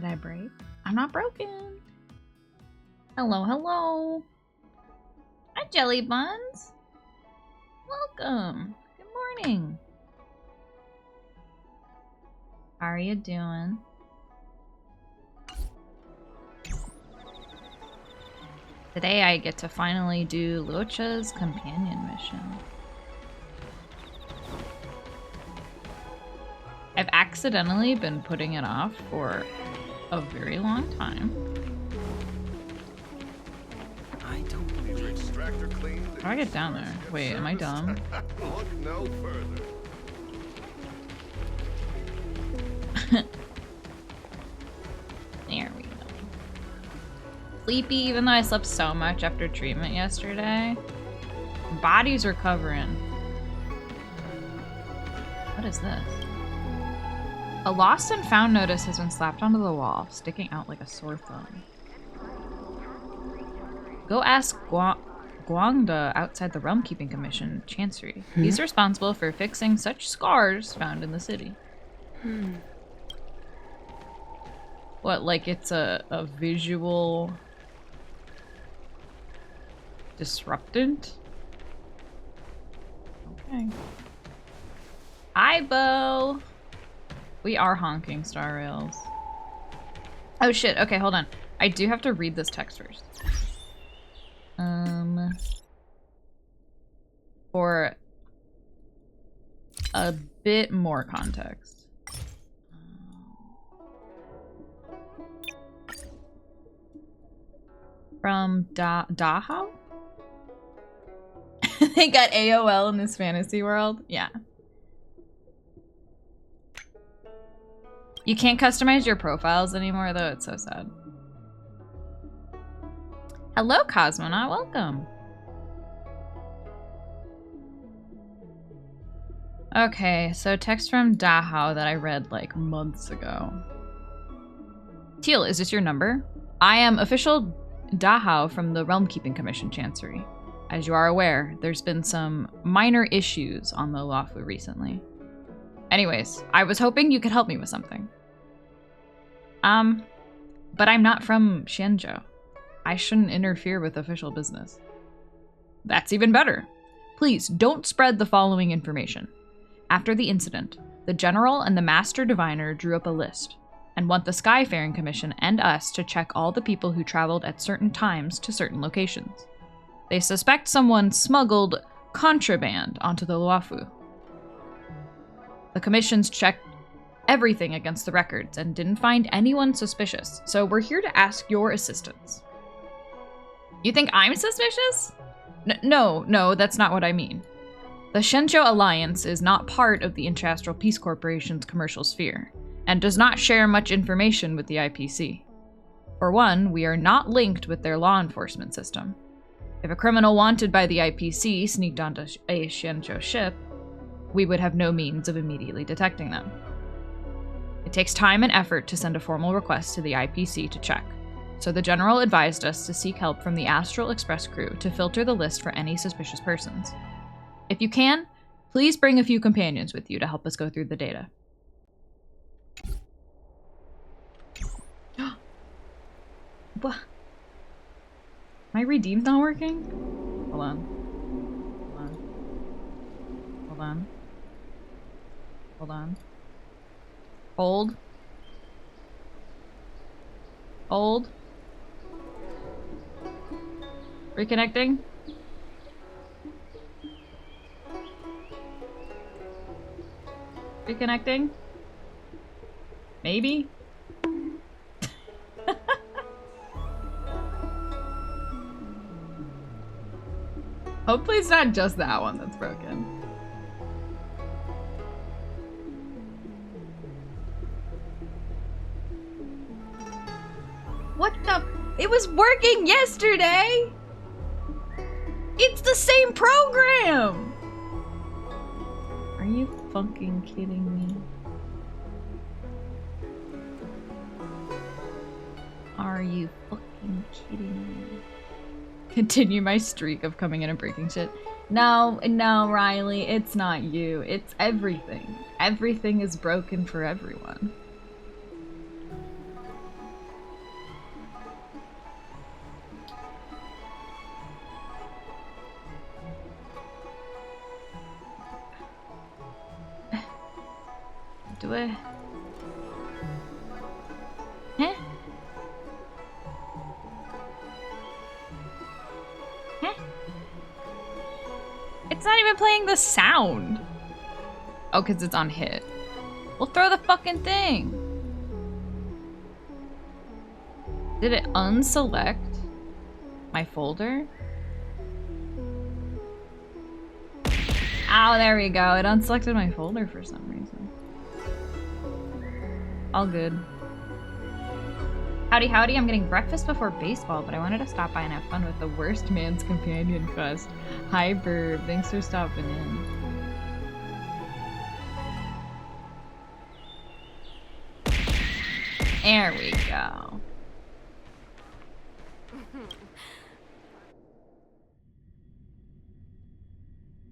Did I break? I'm not broken. Hello, hello. Hi, Jelly Buns. Welcome. Good morning. How are you doing? Today I get to finally do Luocha's companion mission. I've accidentally been putting it off for a very long time. I don't believe your extractor cleaned. How do I get down there? Wait, am I dumb? Look no further. There we go. Sleepy, even though I slept so much after treatment yesterday. Body's recovering. What is this? A lost and found notice has been slapped onto the wall, sticking out like a sore thumb. Go ask Guangda outside the Realm Keeping Commission, Chancery. He's responsible for fixing such scars found in the city. What, like it's a visual disruptant? Okay. Hi, Bo! We are honking Star Rails. Oh shit, okay, hold on. I do have to read this text first. For a bit more context. From Dahao? They got AOL in this fantasy world? Yeah. You can't customize your profiles anymore, though. It's so sad. Hello, Cosmonaut. Welcome. Okay, so text from Dahao that I read like months ago. Teal, is this your number? I am official Dahao from the Realm Keeping Commission, Chancery. As you are aware, there's been some minor issues on the Luofu recently. Anyways, I was hoping you could help me with something. But I'm not from Xianzhou. I shouldn't interfere with official business. That's even better. Please don't spread the following information. After the incident, the General and the Master Diviner drew up a list and want the Skyfaring Commission and us to check all the people who traveled at certain times to certain locations. They suspect someone smuggled contraband onto the Luofu. The commissions checked everything against the records and didn't find anyone suspicious, so we're here to ask your assistance. You think I'm suspicious? No, that's not what I mean. The Shenzhou Alliance is not part of the Interastral Peace Corporation's commercial sphere, and does not share much information with the IPC. For one, we are not linked with their law enforcement system. If a criminal wanted by the IPC sneaked onto a Shenzhou ship, we would have no means of immediately detecting them. It takes time and effort to send a formal request to the IPC to check, so the General advised us to seek help from the Astral Express crew to filter the list for any suspicious persons. If you can, please bring a few companions with you to help us go through the data. What? My redeem's not working? Hold on. Hold. Reconnecting. Reconnecting. Maybe. Hopefully it's not just that one that's broken. What the? It was working yesterday! It's the same program! Are you fucking kidding me? Are you fucking kidding me? Continue my streak of coming in and breaking shit. No, Riley, it's not you. It's everything. Everything is broken for everyone. Do I? Huh? Huh? It's not even playing the sound. Oh, because it's on hit. Well, throw the fucking thing. Did it unselect my folder? Oh, there we go. It unselected my folder for some reason. All good. Howdy, howdy. I'm getting breakfast before baseball, but I wanted to stop by and have fun with the Worst Man's Companion Quest. Hi, Burb. Thanks for stopping in. There we go.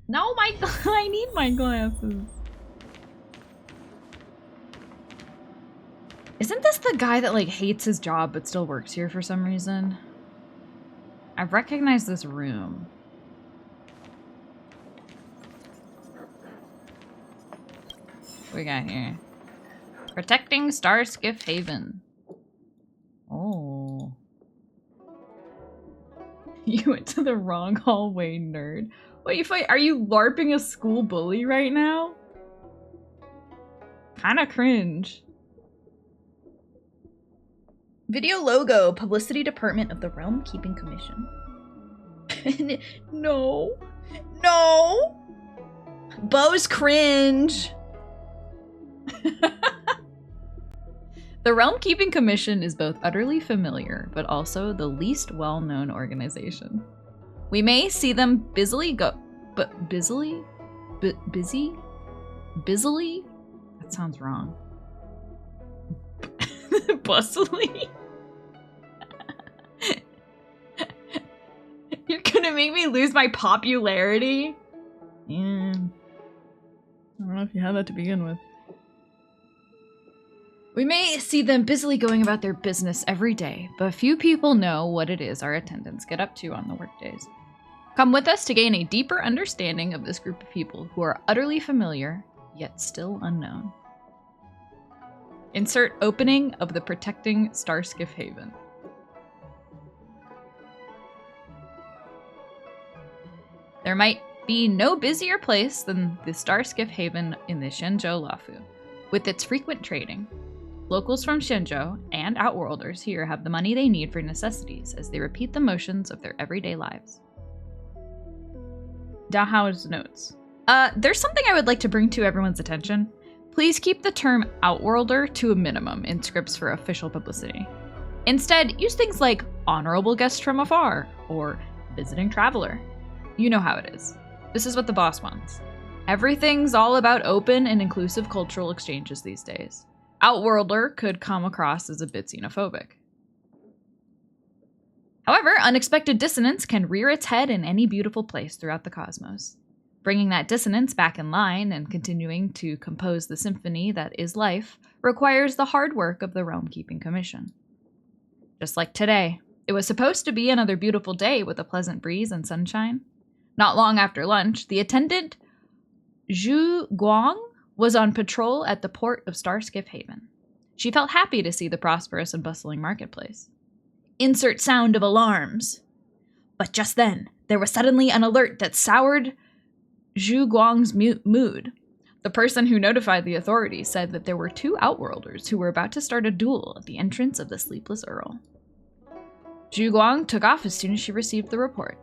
No, I need my glasses. Isn't this the guy that, like, hates his job but still works here for some reason? I've recognized this room. What we got here? Protecting Starskiff Haven. Oh. You went to the wrong hallway, nerd. Wait, are you LARPing a school bully right now? Kinda cringe. Video logo, Publicity Department of the Realm Keeping Commission. No. No! Bo's cringe! The Realm Keeping Commission is both utterly familiar, but also the least well-known organization. We may see them busily go- but busily? Busy? Busily? That sounds wrong. Bustily? You're gonna make me lose my popularity? Yeah. I don't know if you had that to begin with. We may see them busily going about their business every day, but few people know what it is our attendants get up to on the workdays. Come with us to gain a deeper understanding of this group of people who are utterly familiar, yet still unknown. Insert opening of the Protecting Starskiff Haven. There might be no busier place than the Starskiff Haven in the Shenzhou Lafu. With its frequent trading, locals from Shenzhou and Outworlders here have the money they need for necessities as they repeat the motions of their everyday lives. Dahao's notes. There's something I would like to bring to everyone's attention. Please keep the term Outworlder to a minimum in scripts for official publicity. Instead, use things like honorable guest from afar or visiting traveler. You know how it is. This is what the boss wants. Everything's all about open and inclusive cultural exchanges these days. Outworlder could come across as a bit xenophobic. However, unexpected dissonance can rear its head in any beautiful place throughout the cosmos. Bringing that dissonance back in line and continuing to compose the symphony that is life requires the hard work of the Realm Keeping Commission. Just like today, it was supposed to be another beautiful day with a pleasant breeze and sunshine. Not long after lunch, the attendant Zhu Guang was on patrol at the port of Starskiff Haven. She felt happy to see the prosperous and bustling marketplace. Insert sound of alarms. But just then, there was suddenly an alert that soured Zhu Guang's mood. The person who notified the authorities said that there were two Outworlders who were about to start a duel at the entrance of the Sleepless Earl. Zhu Guang took off as soon as she received the report.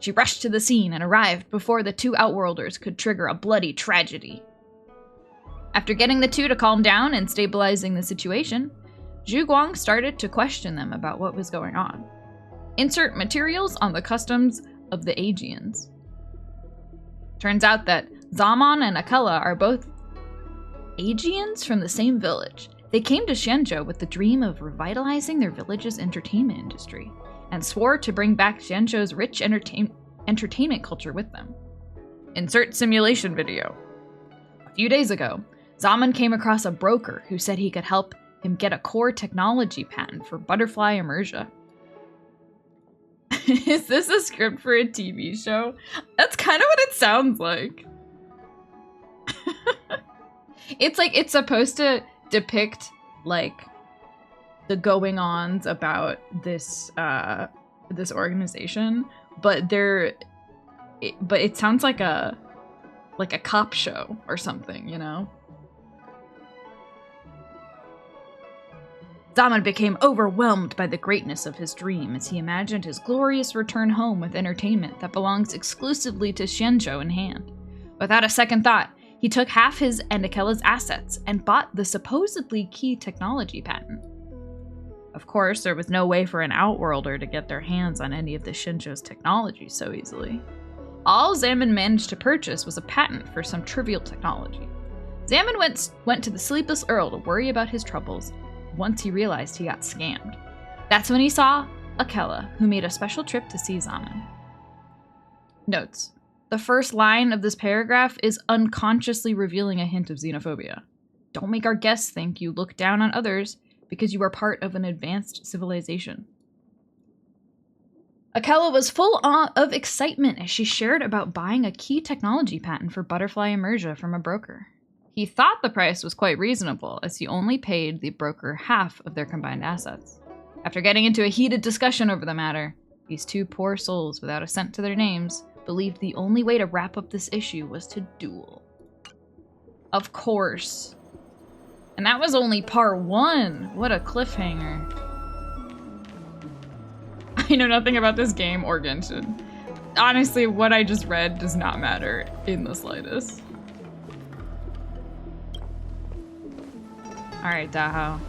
She rushed to the scene and arrived before the two Outworlders could trigger a bloody tragedy. After getting the two to calm down and stabilizing the situation, Zhu Guang started to question them about what was going on. Insert materials on the customs of the Aegeans. Turns out that Zaman and Akella are both Aegeans from the same village. They came to Shenzhou with the dream of revitalizing their village's entertainment industry, and swore to bring back Shenzhou's rich entertainment culture with them. Insert simulation video. A few days ago, Zaman came across a broker who said he could help him get a core technology patent for butterfly immersion. Is this a script for a TV show? That's kind of what it sounds like. It's like it's supposed to depict like the going-ons about this this organization, but it sounds like a cop show or something, you know? Zaman became overwhelmed by the greatness of his dream as he imagined his glorious return home with entertainment that belongs exclusively to Xianzhou in hand. Without a second thought, he took half his and Akella's assets and bought the supposedly key technology patent. Of course, there was no way for an Outworlder to get their hands on any of the Xianzhou's technology so easily. All Zaman managed to purchase was a patent for some trivial technology. Zaman went to the Sleepless Earl to worry about his troubles once he realized he got scammed. That's when he saw Akella, who made a special trip to see Zaman. Notes. The first line of this paragraph is unconsciously revealing a hint of xenophobia. Don't make our guests think you look down on others because you are part of an advanced civilization. Akella was full of excitement as she shared about buying a key technology patent for butterfly emersia from a broker. He thought the price was quite reasonable, as he only paid the broker half of their combined assets. After getting into a heated discussion over the matter, these two poor souls without a cent to their names believed the only way to wrap up this issue was to duel. Of course. And that was only part 1. What a cliffhanger. I know nothing about this game or Genshin. Honestly, what I just read does not matter in the slightest. Alright, Dahao.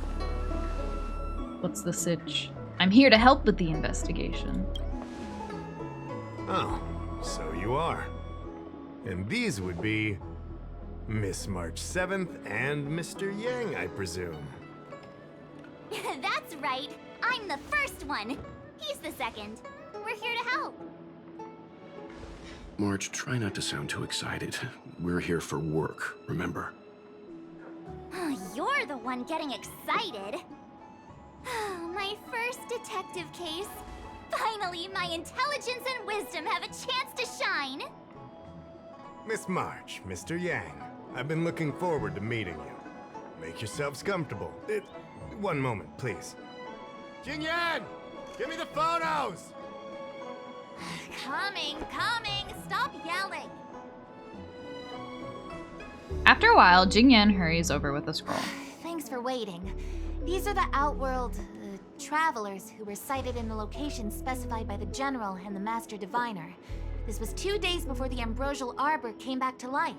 What's the sitch? I'm here to help with the investigation. Oh, so you are. And these would be Miss March 7th and Mr. Yang, I presume. That's right. I'm the first one. He's the second. We're here to help. March, try not to sound too excited. We're here for work, remember? You're the one getting excited. My first detective case. Finally, my intelligence and wisdom have a chance to shine. Miss March, Mr. Yang, I've been looking forward to meeting you. Make yourselves comfortable. One moment, please. Jingyan! Give me the photos! Coming. Stop yelling. After a while, Jingyan hurries over with a scroll. Thanks for waiting. These are the Outworld travelers who were sighted in the location specified by the General and the Master Diviner. This was 2 days before the Ambrosial Arbor came back to life.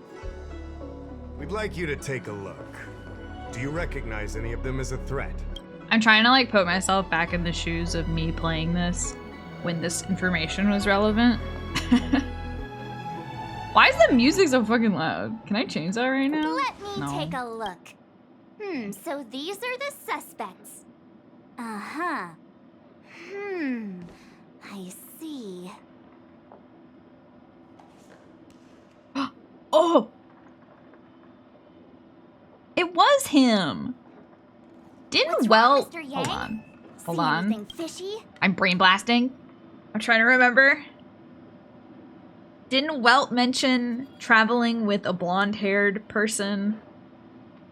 We'd like you to take a look. Do you recognize any of them as a threat? I'm trying to like put myself back in the shoes of me playing this when this information was relevant. Why is the music so fucking loud? Can I change that right now? Let me take a look. So these are the suspects. Uh-huh. I see. Oh! It was him! What's wrong, Mr. Yang? Hold See on. anything fishy? I'm brain blasting. I'm trying to remember. Didn't Welt mention traveling with a blonde-haired person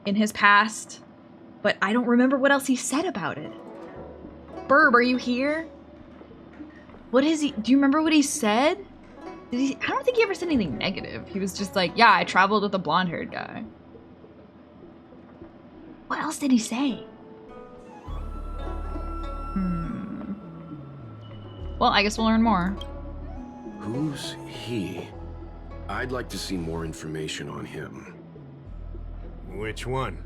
in his past? But I don't remember what else he said about it. Burb, are you here? What is he? Do you remember what he said? I don't think he ever said anything negative. He was just like, yeah, I traveled with a blonde-haired guy. What else did he say? Well, I guess we'll learn more. Who's he? I'd like to see more information on him. Which one?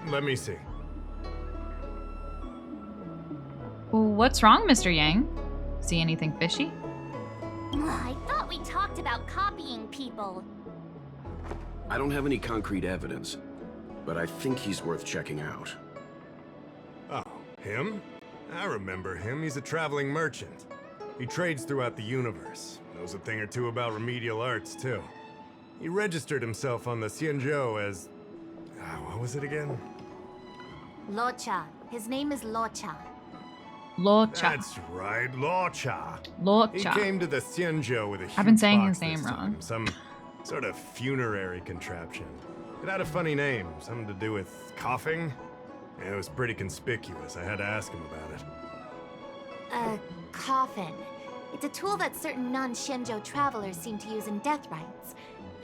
Let me see. What's wrong, Mr. Yang? See anything fishy? I thought we talked about copying people. I don't have any concrete evidence, but I think he's worth checking out. Oh, him? I remember him. He's a traveling merchant. He trades throughout the universe. Knows a thing or two about remedial arts, too. He registered himself on the Xianzhou as... what was it again? Luocha. His name is Luocha. Luocha. That's right, luocha. Luocha. He came to the Xianzhou with a huge I've been saying box his name this time, wrong. Some sort of funerary contraption. It had a funny name, something to do with coughing. It was pretty conspicuous. I had to ask him about it. A coffin. It's a tool that certain non-Shinjo travelers seem to use in death rites.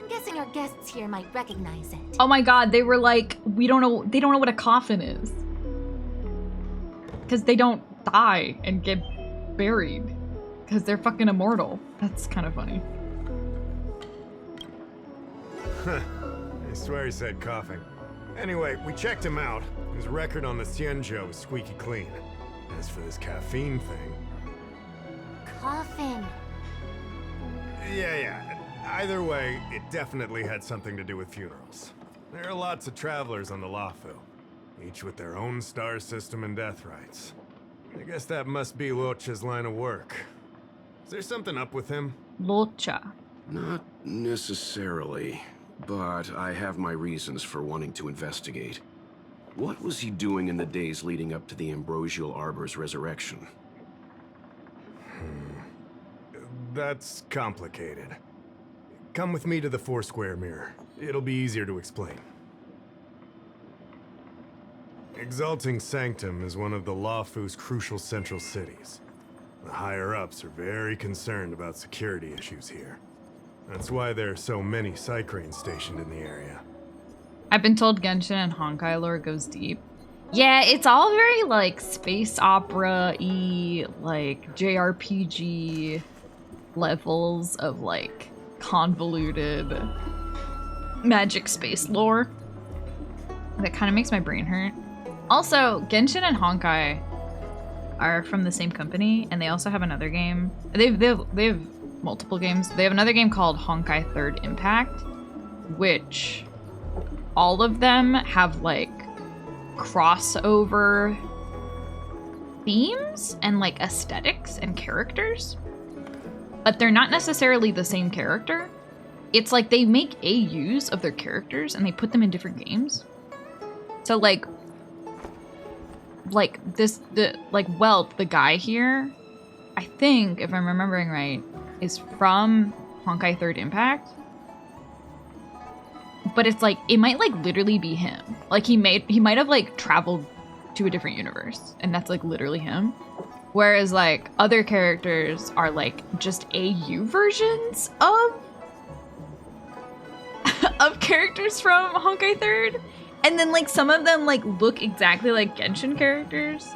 I'm guessing our guests here might recognize it. Oh my god, they were like, we don't know, they don't know what a coffin is. Because they don't die and get buried. Because they're fucking immortal. That's kind of funny. Huh. I swear he said coughing. Anyway, we checked him out. His record on the Xianzhou is squeaky clean. As for this caffeine thing... Coffin. Yeah. Either way, it definitely had something to do with funerals. There are lots of travelers on the Luocha, each with their own star system and death rites. I guess that must be Luocha's line of work. Is there something up with him? Luocha. Not necessarily, but I have my reasons for wanting to investigate. What was he doing in the days leading up to the Ambrosial Arbor's resurrection? That's complicated. Come with me to the Foursquare Mirror. It'll be easier to explain. Exalting Sanctum is one of the Luocha's crucial central cities. The higher-ups are very concerned about security issues here. That's why there are so many Psycranes stationed in the area. I've been told Genshin and Honkai lore goes deep. Yeah, it's all very like space opera-y, like JRPG levels of like convoluted magic space lore. That kind of makes my brain hurt. Also, Genshin and Honkai are from the same company, and they also have another game. They have multiple games. They have another game called Honkai Third Impact, which all of them have like crossover themes and like aesthetics and characters, but they're not necessarily the same character. It's like they make AUs of their characters and they put them in different games. So like Welt, the guy here, I think, if I'm remembering right, is from Honkai Third Impact. But it's like, it might like literally be him. Like he might have like traveled to a different universe, and that's like literally him. Whereas like other characters are like just AU versions of of characters from Honkai Third. And then like some of them like look exactly like Genshin characters.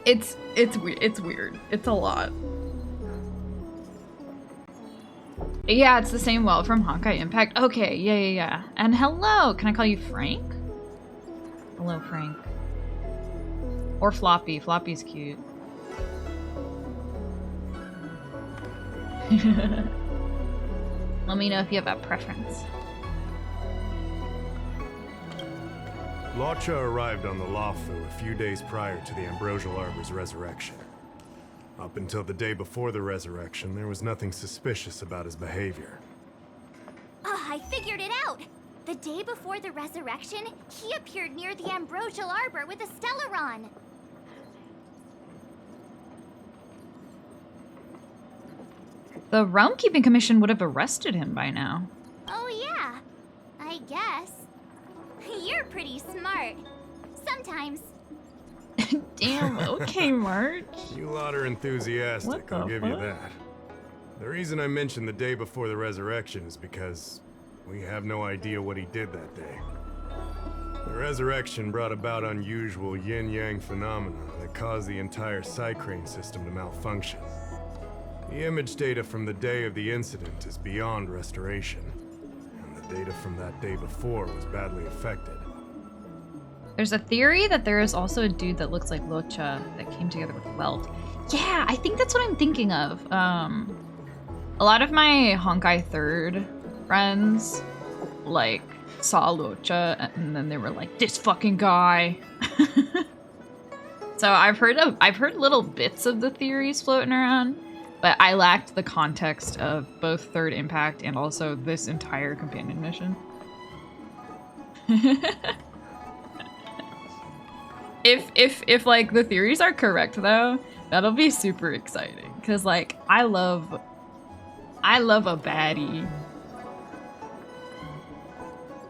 It's weird. It's a lot. Yeah, it's the same Welt from Honkai Impact. Okay, yeah. And hello, can I call you Frank? Hello, Frank. Or Floppy. Floppy's cute. Let me know if you have a preference. Luocha arrived on the Luocha a few days prior to the Ambrosial Arbor's resurrection. Up until the day before the resurrection, there was nothing suspicious about his behavior. Oh, I figured it out! The day before the resurrection, he appeared near the Ambrosial Arbor with a Stellaron. The Realm Keeping Commission would have arrested him by now. Oh yeah, I guess. You're pretty smart. Sometimes. Damn, okay, March. You lot are enthusiastic, What I'll the give you fuck? that. The reason I mentioned the day before the resurrection is because we have no idea what he did that day. The resurrection brought about unusual yin-yang phenomena that caused the entire Psycrane system to malfunction. The image data from the day of the incident is beyond restoration, and the data from that day before was badly affected. There's a theory that there is also a dude that looks like Luocha that came together with Welt. Yeah, I think that's what I'm thinking of. A lot of my Honkai Third friends, like, saw Luocha and then they were like, this fucking guy. So I've heard little bits of the theories floating around, but I lacked the context of both Third Impact and also this entire companion mission. If like the theories are correct though, that'll be super exciting. Cause like I love a baddie.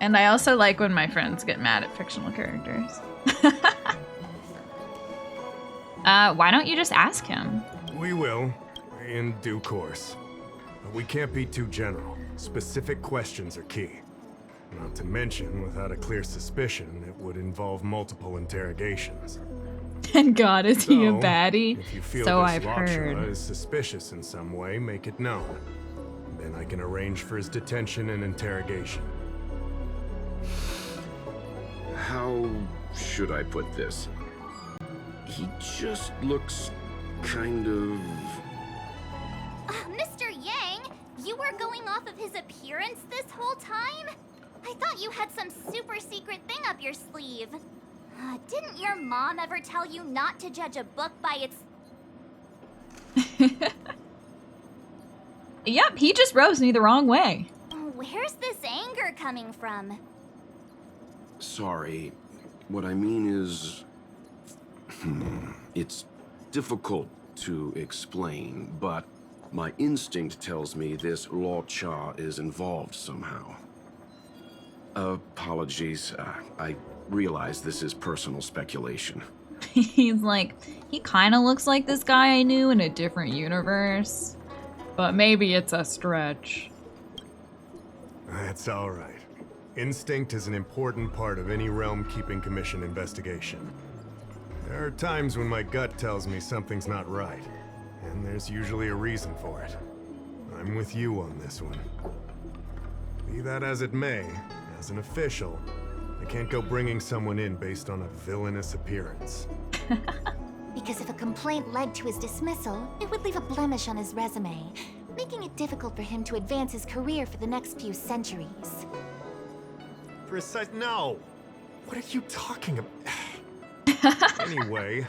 And I also like when my friends get mad at fictional characters. Why don't you just ask him? We will, in due course. But we can't be too general. Specific questions are key. Not to mention, without a clear suspicion, it would involve multiple interrogations. And God, is he a So, baddie? If you feel So this I've luocha heard. is suspicious in some way, make it known. Then I can arrange for his detention and interrogation. How should I put this? He just looks kind of... Mr. Yang, you were going off of his appearance this whole time? I thought you had some super secret thing up your sleeve. Didn't your mom ever tell you not to judge a book by its... Yep, he just rose me the wrong way. Where's this anger coming from? Sorry. What I mean is... it's difficult to explain, but my instinct tells me this luocha is involved somehow. Apologies. I realize this is personal speculation. He's like, he kind of looks like this guy I knew in a different universe. But maybe it's a stretch. That's all right. Instinct is an important part of any Realm Keeping Commission investigation. There are times when my gut tells me something's not right, and there's usually a reason for it. I'm with you on this one. Be that as it may, as an official, I can't go bringing someone in based on a villainous appearance. Because if a complaint led to his dismissal, it would leave a blemish on his resume, making it difficult for him to advance his career for the next few centuries. No! What are you talking about? Anyway,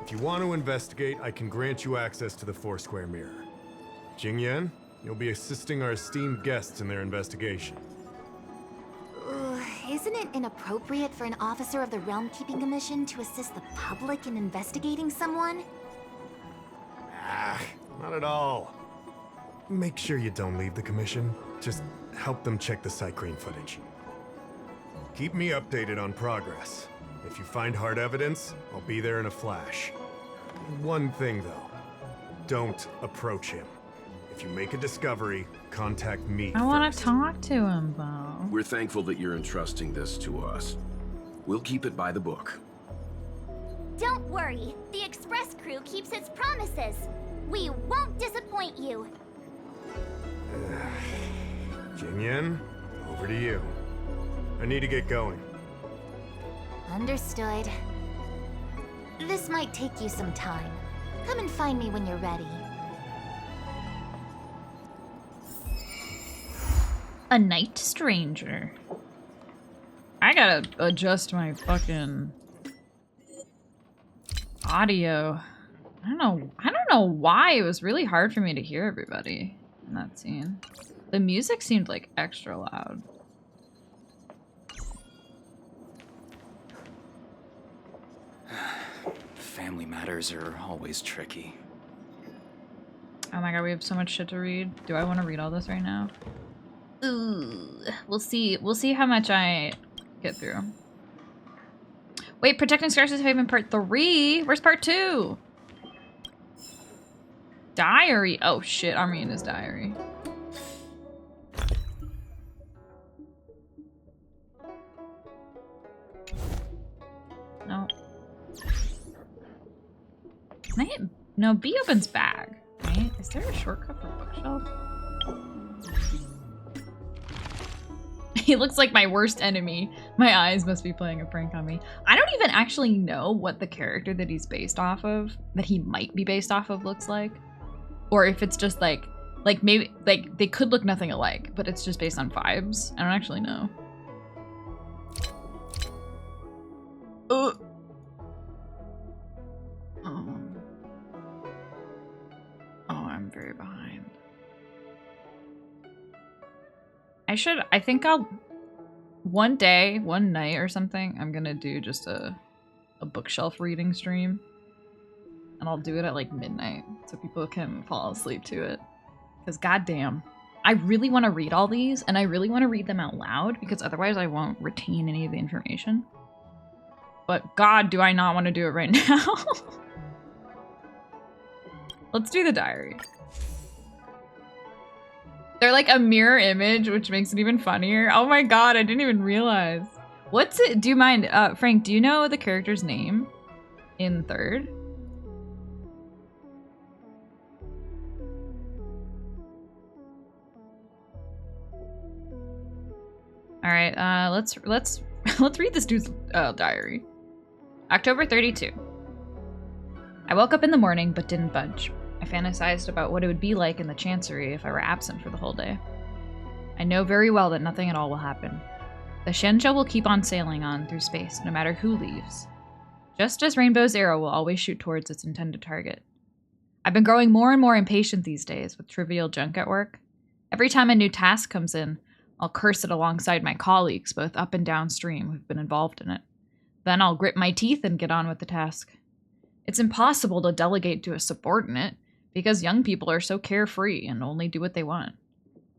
if you want to investigate, I can grant you access to the Foursquare Mirror. Jingyan, you'll be assisting our esteemed guests in their investigation. Isn't it inappropriate for an officer of the Realm Keeping Commission to assist the public in investigating someone? Not at all. Make sure you don't leave the commission. Just help them check the Cycrene footage. Keep me updated on progress. If you find hard evidence, I'll be there in a flash. One thing though, don't approach him. If you make a discovery, contact me I want first. to talk to him, though. We're thankful that you're entrusting this to us. We'll keep it by the book. Don't worry, the Express crew keeps its promises. We won't disappoint you. Jingyan, over to you. I need to get going. Understood. This might take you some time. Come and find me when you're ready. A night stranger. I gotta adjust my fucking audio. I don't know why it was really hard for me to hear everybody in that scene. The music seemed like extra loud. Family matters are always tricky. Oh my god, we have so much shit to read. Do I want to read all this right now? Ooh, we'll see. We'll see how much I get through. Wait, Protecting Scarce's Haven Part 3? Where's Part 2? Diary. Oh shit, I'm reading his diary. No. Can I hit? No, B opens bag, right? Is there a shortcut for bookshelf? He looks like my worst enemy. My eyes must be playing a prank on me. I don't even actually know what the character that he's based off of, that he might be based off of, looks like. Or if it's just like maybe, like, they could look nothing alike, but it's just based on vibes. I don't actually know. Oh, I'm very behind. I think I'll, one day, one night or something, I'm gonna do just a bookshelf reading stream. And I'll do it at like midnight so people can fall asleep to it. Because goddamn, I really want to read all these, and I really want to read them out loud, because otherwise I won't retain any of the information. But God, do I not want to do it right now. Let's do the diary. They're like a mirror image, which makes it even funnier. Oh my God, I didn't even realize. What's it? Do you mind, Frank, do you know the character's name in third? All right, let's read this dude's diary. October 32. I woke up in the morning but didn't budge. I fantasized about what it would be like in the Chancery if I were absent for the whole day. I know very well that nothing at all will happen. The Shenja will keep on sailing on through space, no matter who leaves. Just as Rainbow's arrow will always shoot towards its intended target. I've been growing more and more impatient these days with trivial junk at work. Every time a new task comes in, I'll curse it alongside my colleagues, both up and downstream, who've been involved in it. Then I'll grit my teeth and get on with the task. It's impossible to delegate to a subordinate, because young people are so carefree and only do what they want.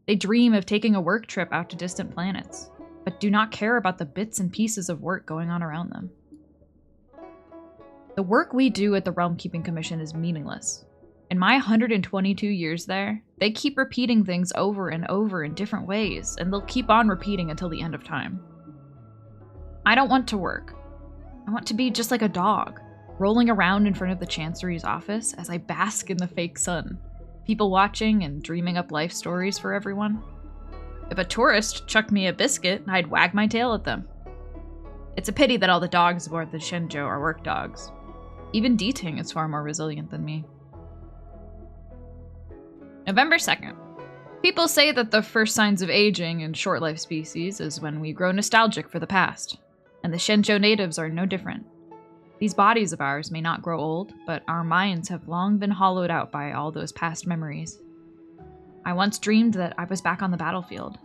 They dream of taking a work trip out to distant planets, but do not care about the bits and pieces of work going on around them. The work we do at the Realm Keeping Commission is meaningless. In my 122 years there, they keep repeating things over and over in different ways, and they'll keep on repeating until the end of time. I don't want to work. I want to be just like a dog, rolling around in front of the Chancery's office as I bask in the fake sun, people watching and dreaming up life stories for everyone. If a tourist chucked me a biscuit, I'd wag my tail at them. It's a pity that all the dogs aboard the Shenzhou are work dogs. Even Deeting is far more resilient than me. November 2nd. People say that the first signs of aging in short-life species is when we grow nostalgic for the past, and the Shenzhou natives are no different. These bodies of ours may not grow old, but our minds have long been hollowed out by all those past memories. I once dreamed that I was back on the battlefield,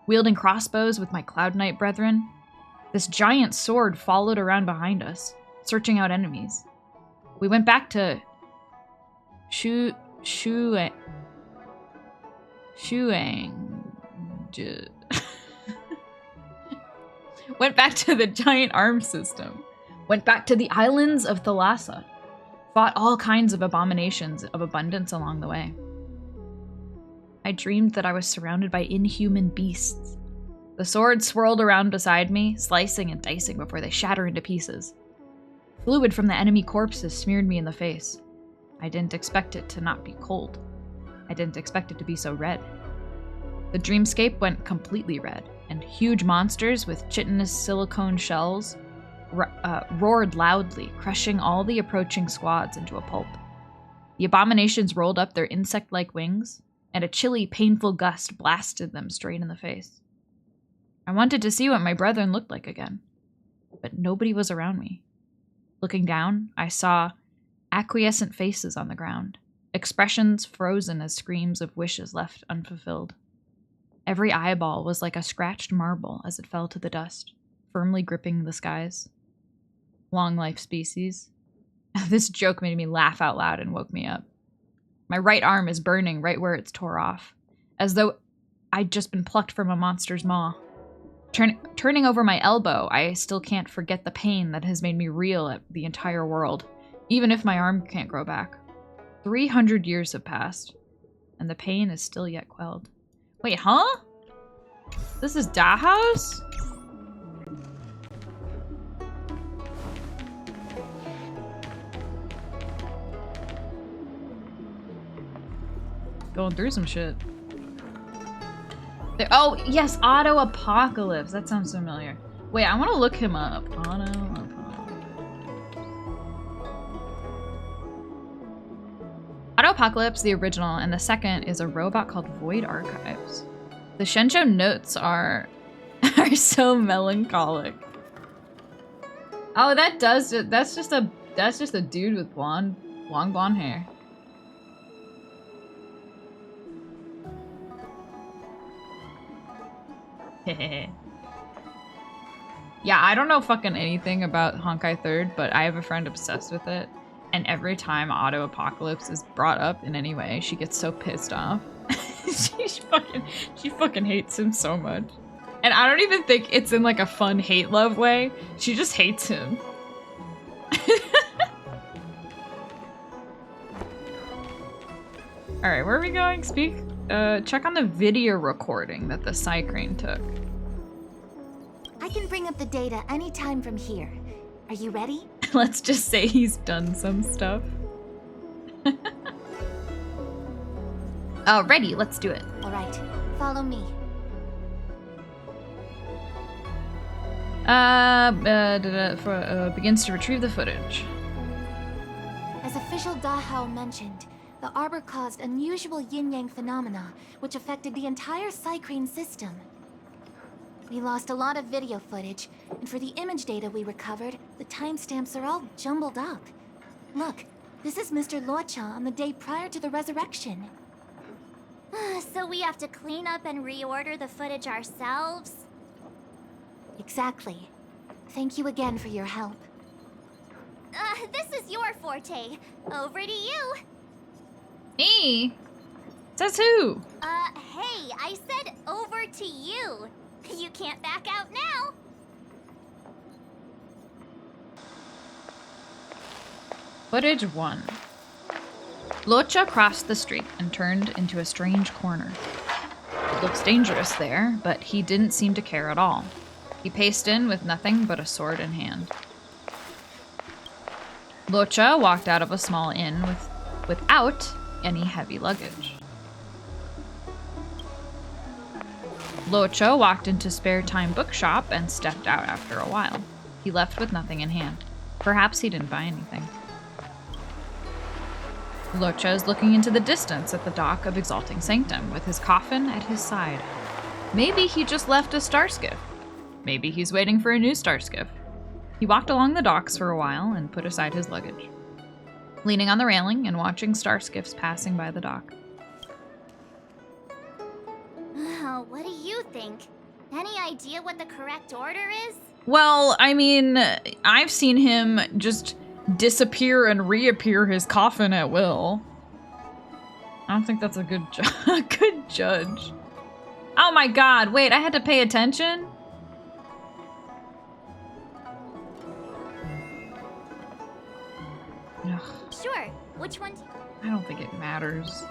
wielding crossbows with my Cloud Knight brethren. This giant sword followed around behind us, searching out enemies. We went back to went back to the giant arms system. Went back to the islands of Thalassa. Fought all kinds of abominations of abundance along the way. I dreamed that I was surrounded by inhuman beasts. The swords swirled around beside me, slicing and dicing before they shatter into pieces. Fluid from the enemy corpses smeared me in the face. I didn't expect it to not be cold. I didn't expect it to be so red. The dreamscape went completely red, and huge monsters with chitinous silicone shells roared loudly, crushing all the approaching squads into a pulp. The abominations rolled up their insect-like wings, and a chilly, painful gust blasted them straight in the face. I wanted to see what my brethren looked like again, but nobody was around me. Looking down, I saw acquiescent faces on the ground, expressions frozen as screams of wishes left unfulfilled. Every eyeball was like a scratched marble as it fell to the dust, firmly gripping the skies. Long life species. This joke made me laugh out loud and woke me up. My right arm is burning right where it's tore off, as though I'd just been plucked from a monster's maw. Turning over my elbow, I still can't forget the pain that has made me reel at the entire world, even if my arm can't grow back. 300 years have passed, and the pain is still yet quelled. Wait, huh? This is Da House? Going through some shit. Oh, yes, Auto Apocalypse. That sounds familiar. Wait, I want to look him up. Auto Apocalypse. Auto Apocalypse, the original, and the second is a robot called Void Archives. The Shenzhou notes are so melancholic. Oh, that's just a dude with long blonde hair. Yeah, I don't know fucking anything about Honkai 3rd, but I have a friend obsessed with it. And every time Auto Apocalypse is brought up in any way, she gets so pissed off. she fucking hates him so much. And I don't even think it's in like a fun hate-love way. She just hates him. Alright, where are we going? Speak. Check on the video recording that the Psycrane took. I can bring up the data anytime from here. Are you ready? Let's just say he's done some stuff. Oh, ready. Let's do it. All right, follow me. Begins to retrieve the footage. As official Dahao mentioned, the Arbor caused unusual yin-yang phenomena, which affected the entire Psycrane system. We lost a lot of video footage, and for the image data we recovered, the timestamps are all jumbled up. Look, this is Mr. Luocha on the day prior to the resurrection. So we have to clean up and reorder the footage ourselves? Exactly. Thank you again for your help. This is your forte. Over to you. Me? Says who? Hey, I said over to you. You can't back out now. Footage 1. Luocha crossed the street and turned into a strange corner. It looks dangerous there, but he didn't seem to care at all. He paced in with nothing but a sword in hand. Luocha walked out of a small inn without any heavy luggage. Luocha walked into Spare Time Bookshop and stepped out after a while. He left with nothing in hand. Perhaps he didn't buy anything. Luocha is looking into the distance at the dock of Exalting Sanctum with his coffin at his side. Maybe he just left a star skiff. Maybe he's waiting for a new star skiff. He walked along the docks for a while and put aside his luggage, leaning on the railing and watching star skiffs passing by the dock. What do you think? Any idea what the correct order is? Well, I mean, I've seen him just disappear and reappear his coffin at will. I don't think that's a good good judge. Oh my god, wait, I had to pay attention? Ugh, Sure. Which one? I don't think it matters.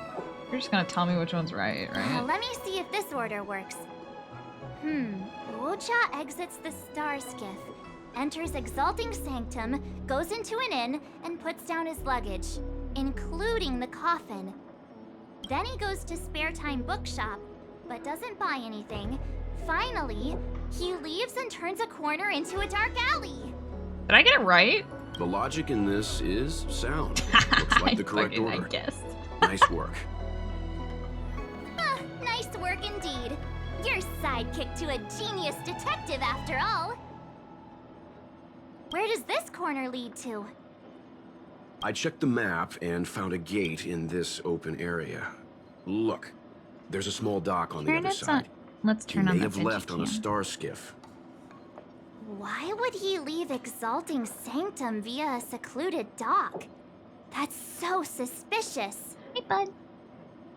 You're just gonna tell me which one's right, right? Let me see if this order works. Luocha exits the star skiff, enters Exalting Sanctum, goes into an inn, and puts down his luggage, including the coffin. Then he goes to Spare Time Bookshop, but doesn't buy anything. Finally, he leaves and turns a corner into a dark alley. Did I get it right? The logic in this is sound. Looks like the correct order. I guess. Nice work. Nice work indeed. You're sidekick to a genius detective after all. Where does this corner lead to? I checked the map and found a gate in this open area. Look, there's a small dock on the other side. Let's turn on He the may have left on a Digicam. star skiff. Why would he leave Exalting Sanctum via a secluded dock? That's so suspicious. Hey, bud.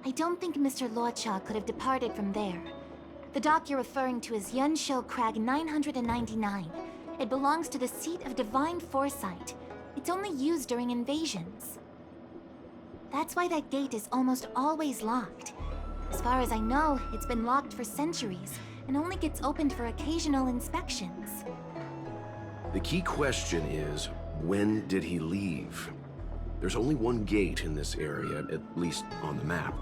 I don't think Mr. Luocha could have departed from there. The dock you're referring to is Yunsho Crag 999. It belongs to the seat of divine foresight. It's only used during invasions. That's why that gate is almost always locked. As far as I know, it's been locked for centuries and only gets opened for occasional inspections. The key question is, when did he leave? There's only one gate in this area, at least on the map.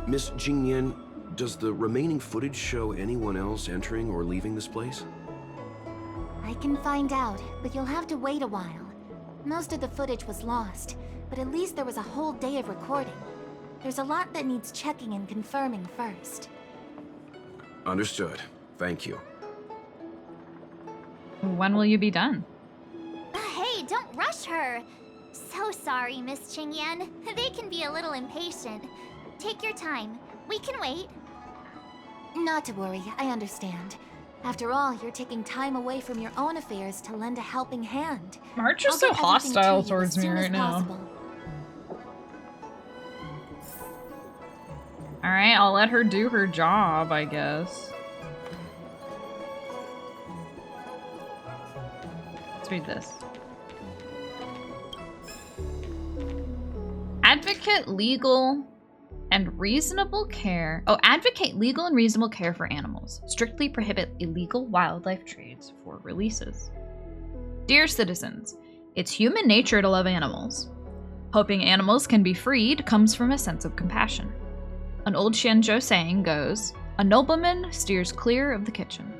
Miss Jingyan, does the remaining footage show anyone else entering or leaving this place? I can find out, but you'll have to wait a while. Most of the footage was lost, but at least there was a whole day of recording. There's a lot that needs checking and confirming first. Understood. Thank you. When will you be done? Hey, don't rush her. So sorry, Miss Qingyan. They can be a little impatient. Take your time. We can wait. Not to worry, I understand. After all, you're taking time away from your own affairs to lend a helping hand. March is I'll so get everything to hostile you towards as me soon as right now. possible. Alright, I'll let her do her job, I guess. Let's read this. Advocate legal and reasonable care. Oh, advocate legal and reasonable care for animals. Strictly prohibit illegal wildlife trades for releases. Dear citizens, it's human nature to love animals. Hoping animals can be freed comes from a sense of compassion. An old Xianzhou saying goes, "A nobleman steers clear of the kitchen."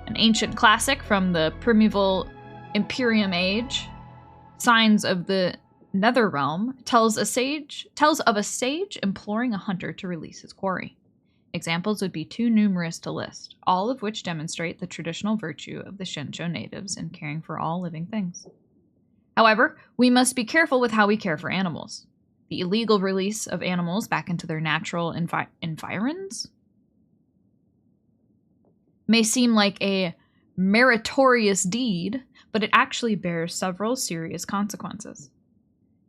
An ancient classic from the primeval Imperium age, Signs of the Nether Realm, tells of a sage imploring a hunter to release his quarry. Examples would be too numerous to list, all of which demonstrate the traditional virtue of the Xianzhou natives in caring for all living things. However, we must be careful with how we care for animals. The illegal release of animals back into their natural environs may seem like a meritorious deed, but it actually bears several serious consequences.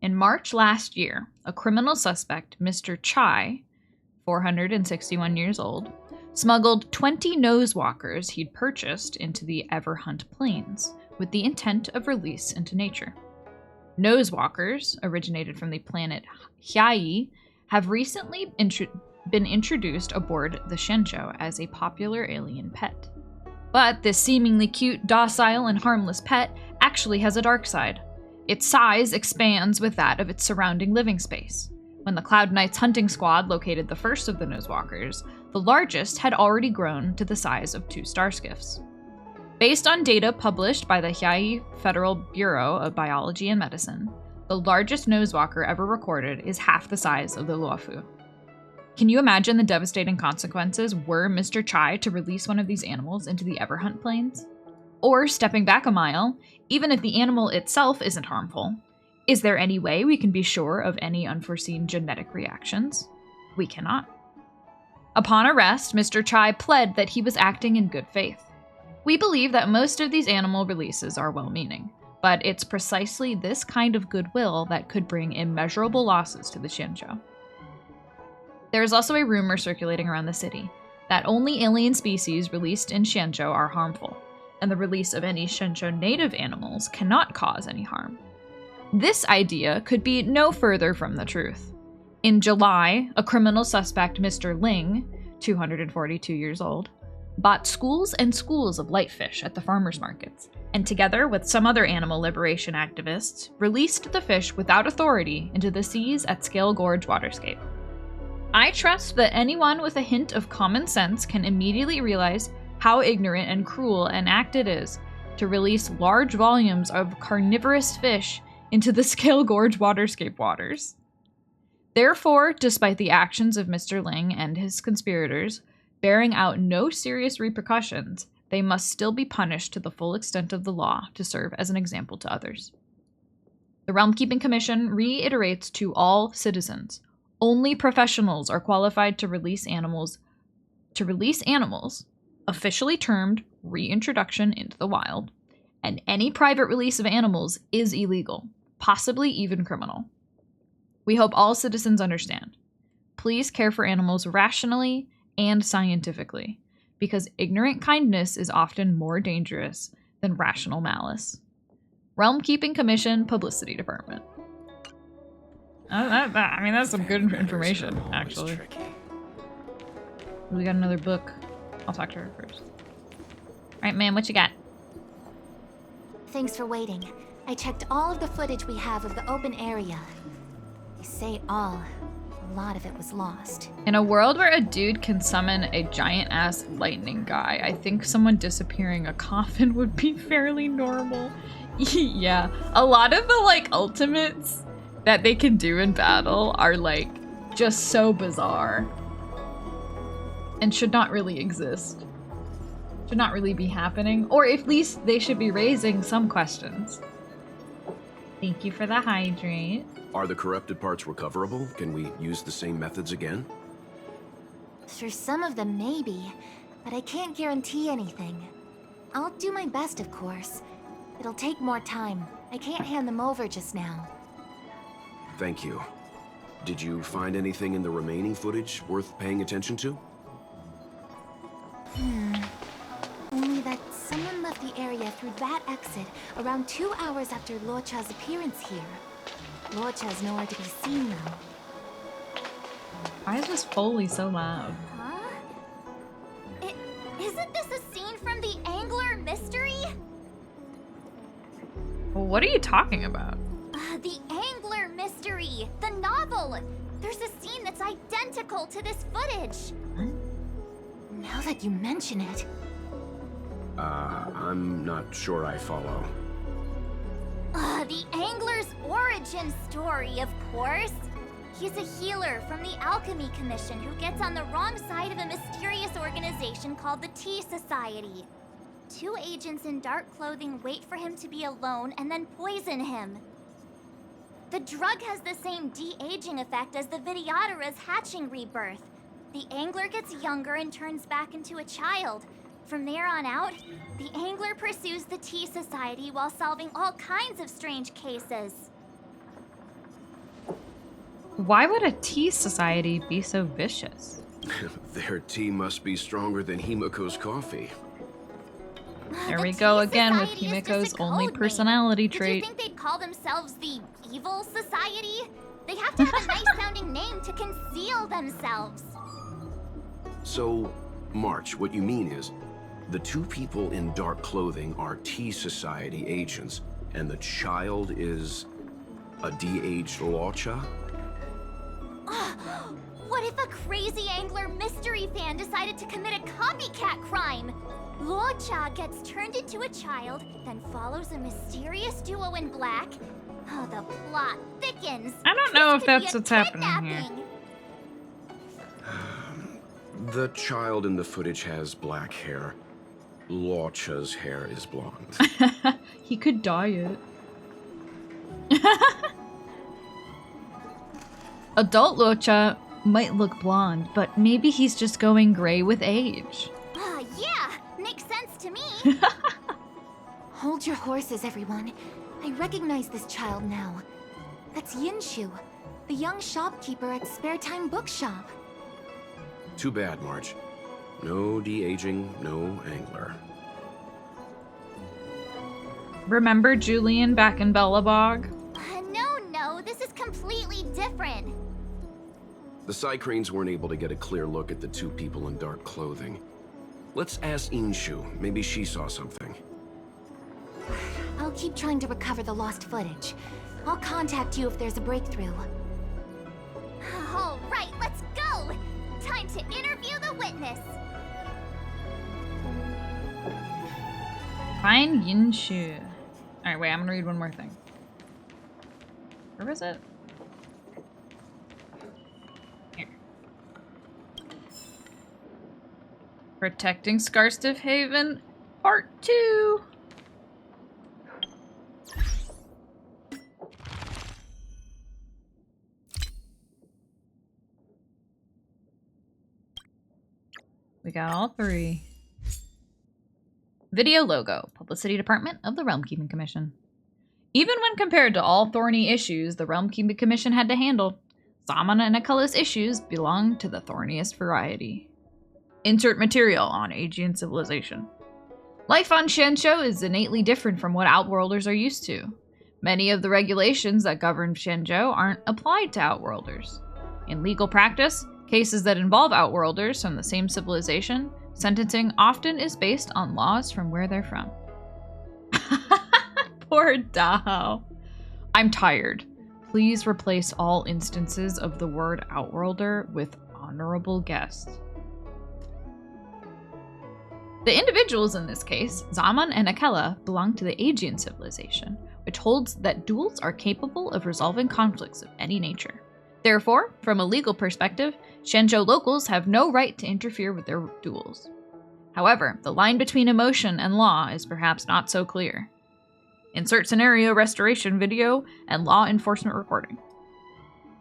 In March last year, a criminal suspect, Mr. Chai, 461 years old, smuggled 20 nosewalkers he'd purchased into the Everhunt Plains with the intent of release into nature. Nosewalkers, originated from the planet Hyai, have recently been introduced aboard the Xianzhou as a popular alien pet. But this seemingly cute, docile, and harmless pet actually has a dark side. Its size expands with that of its surrounding living space. When the Cloud Knights hunting squad located the first of the nosewalkers, the largest had already grown to the size of 2 starskiffs. Based on data published by the Hyai Federal Bureau of Biology and Medicine, the largest nosewalker ever recorded is half the size of the luofu. Can you imagine the devastating consequences were Mr. Chai to release one of these animals into the Everhunt Plains? Or, stepping back a mile, even if the animal itself isn't harmful, is there any way we can be sure of any unforeseen genetic reactions? We cannot. Upon arrest, Mr. Chai pled that he was acting in good faith. We believe that most of these animal releases are well-meaning, but it's precisely this kind of goodwill that could bring immeasurable losses to the Xianzhou. There is also a rumor circulating around the city that only alien species released in Xianzhou are harmful, and the release of any Xianzhou native animals cannot cause any harm. This idea could be no further from the truth. In July, a criminal suspect, Mr. Ling, 242 years old, bought schools and schools of lightfish at the farmers' markets, and together with some other animal liberation activists, released the fish without authority into the seas at Scale Gorge Waterscape. I trust that anyone with a hint of common sense can immediately realize how ignorant and cruel an act it is to release large volumes of carnivorous fish into the Scale Gorge Waterscape waters. Therefore, despite the actions of Mr. Ling and his conspirators bearing out no serious repercussions, they must still be punished to the full extent of the law to serve as an example to others. The Realm Keeping Commission reiterates to all citizens, only professionals are qualified to release animals, officially termed reintroduction into the wild, and any private release of animals is illegal, possibly even criminal. We hope all citizens understand. Please care for animals rationally and scientifically, because ignorant kindness is often more dangerous than rational malice. Realm Keeping Commission Publicity Department. That's some good information, actually. We got another book. I'll talk to her first. Alright, ma'am, what you got? Thanks for waiting. I checked all of the footage we have of the open area. I say all. A lot of it was lost. In a world where a dude can summon a giant-ass lightning guy, I think someone disappearing a coffin would be fairly normal. Yeah, a lot of the, ultimates that they can do in battle are, just so bizarre. And should not really exist. Should not really be happening. Or at least they should be raising some questions. Thank you for the hydrate. Are the corrupted parts recoverable? Can we use the same methods again? For some of them, maybe. But I can't guarantee anything. I'll do my best, of course. It'll take more time. I can't hand them over just now. Thank you. Did you find anything in the remaining footage worth paying attention to? Only that someone left the area through that exit around 2 hours after Luocha's appearance here. Luocha's nowhere to be seen now. Why is this Foley so loud? Huh? Isn't this a scene from the Angler mystery? Well, what are you talking about? The Angler mystery, the novel. There's a scene that's identical to this footage. Now that you mention it, I'm not sure I follow. The Angler's origin story, of course. He's a healer from the Alchemy Commission who gets on the wrong side of a mysterious organization called the Tea Society. 2 agents in dark clothing wait for him to be alone and then poison him. The drug has the same de-aging effect as the Vidyadhara's hatching rebirth. The Angler gets younger and turns back into a child. From there on out, the Angler pursues the Tea Society while solving all kinds of strange cases. Why would a tea society be so vicious? Their tea must be stronger than Himiko's coffee. There The we go Tea again with Society is Himiko's just a only code name. personality Did you trait. think they'd call themselves the Evil Society? They have to have a nice-sounding name to conceal themselves. So, March, what you mean is, the 2 people in dark clothing are Tea Society agents, and the child is a de-aged luocha? What if a crazy Angler mystery fan decided to commit a copycat crime? Luocha gets turned into a child, then follows a mysterious duo in black. Oh, the plot thickens. I don't know This if could be that's a what's happening here. kidnapping. The child in the footage has black hair. Luocha's hair is blonde. He could dye it. Adult Luocha might look blonde, but maybe he's just going gray with age. Yeah, makes sense to me. hold your horses, everyone. I recognize this child now. That's Yinshu, the young shopkeeper at Spare Time Bookshop. Too bad, Marge. No de-aging, no angler. Remember Julian back in Bellabog? No, this is completely different. The Psycranes weren't able to get a clear look at the 2 people in dark clothing. Let's ask Inshu. Maybe she saw something. I'll keep trying to recover the lost footage. I'll contact you if there's a breakthrough. All right, let's go. Time to interview the witness. Find Yinshu. Alright, wait, I'm gonna read one more thing. Where was it? Here. Protecting Scarstiff Haven, Part 2. We got all 3. Video logo, Publicity Department of the Realm Keeping Commission. Even when compared to all thorny issues the Realm Keeping Commission had to handle, Zaman and Akela's issues belong to the thorniest variety. Insert material on Aegean civilization. Life on Shenzhou is innately different from what Outworlders are used to. Many of the regulations that govern Shenzhou aren't applied to Outworlders. In legal practice, cases that involve Outworlders from the same civilization, sentencing often is based on laws from where they're from. Poor Dao. I'm tired. Please replace all instances of the word Outworlder with honorable guest. The individuals in this case, Zaman and Akela, belong to the Aegean civilization, which holds that duels are capable of resolving conflicts of any nature. Therefore, from a legal perspective, Shenzhou locals have no right to interfere with their duels. However, the line between emotion and law is perhaps not so clear. Insert scenario restoration video and law enforcement recording.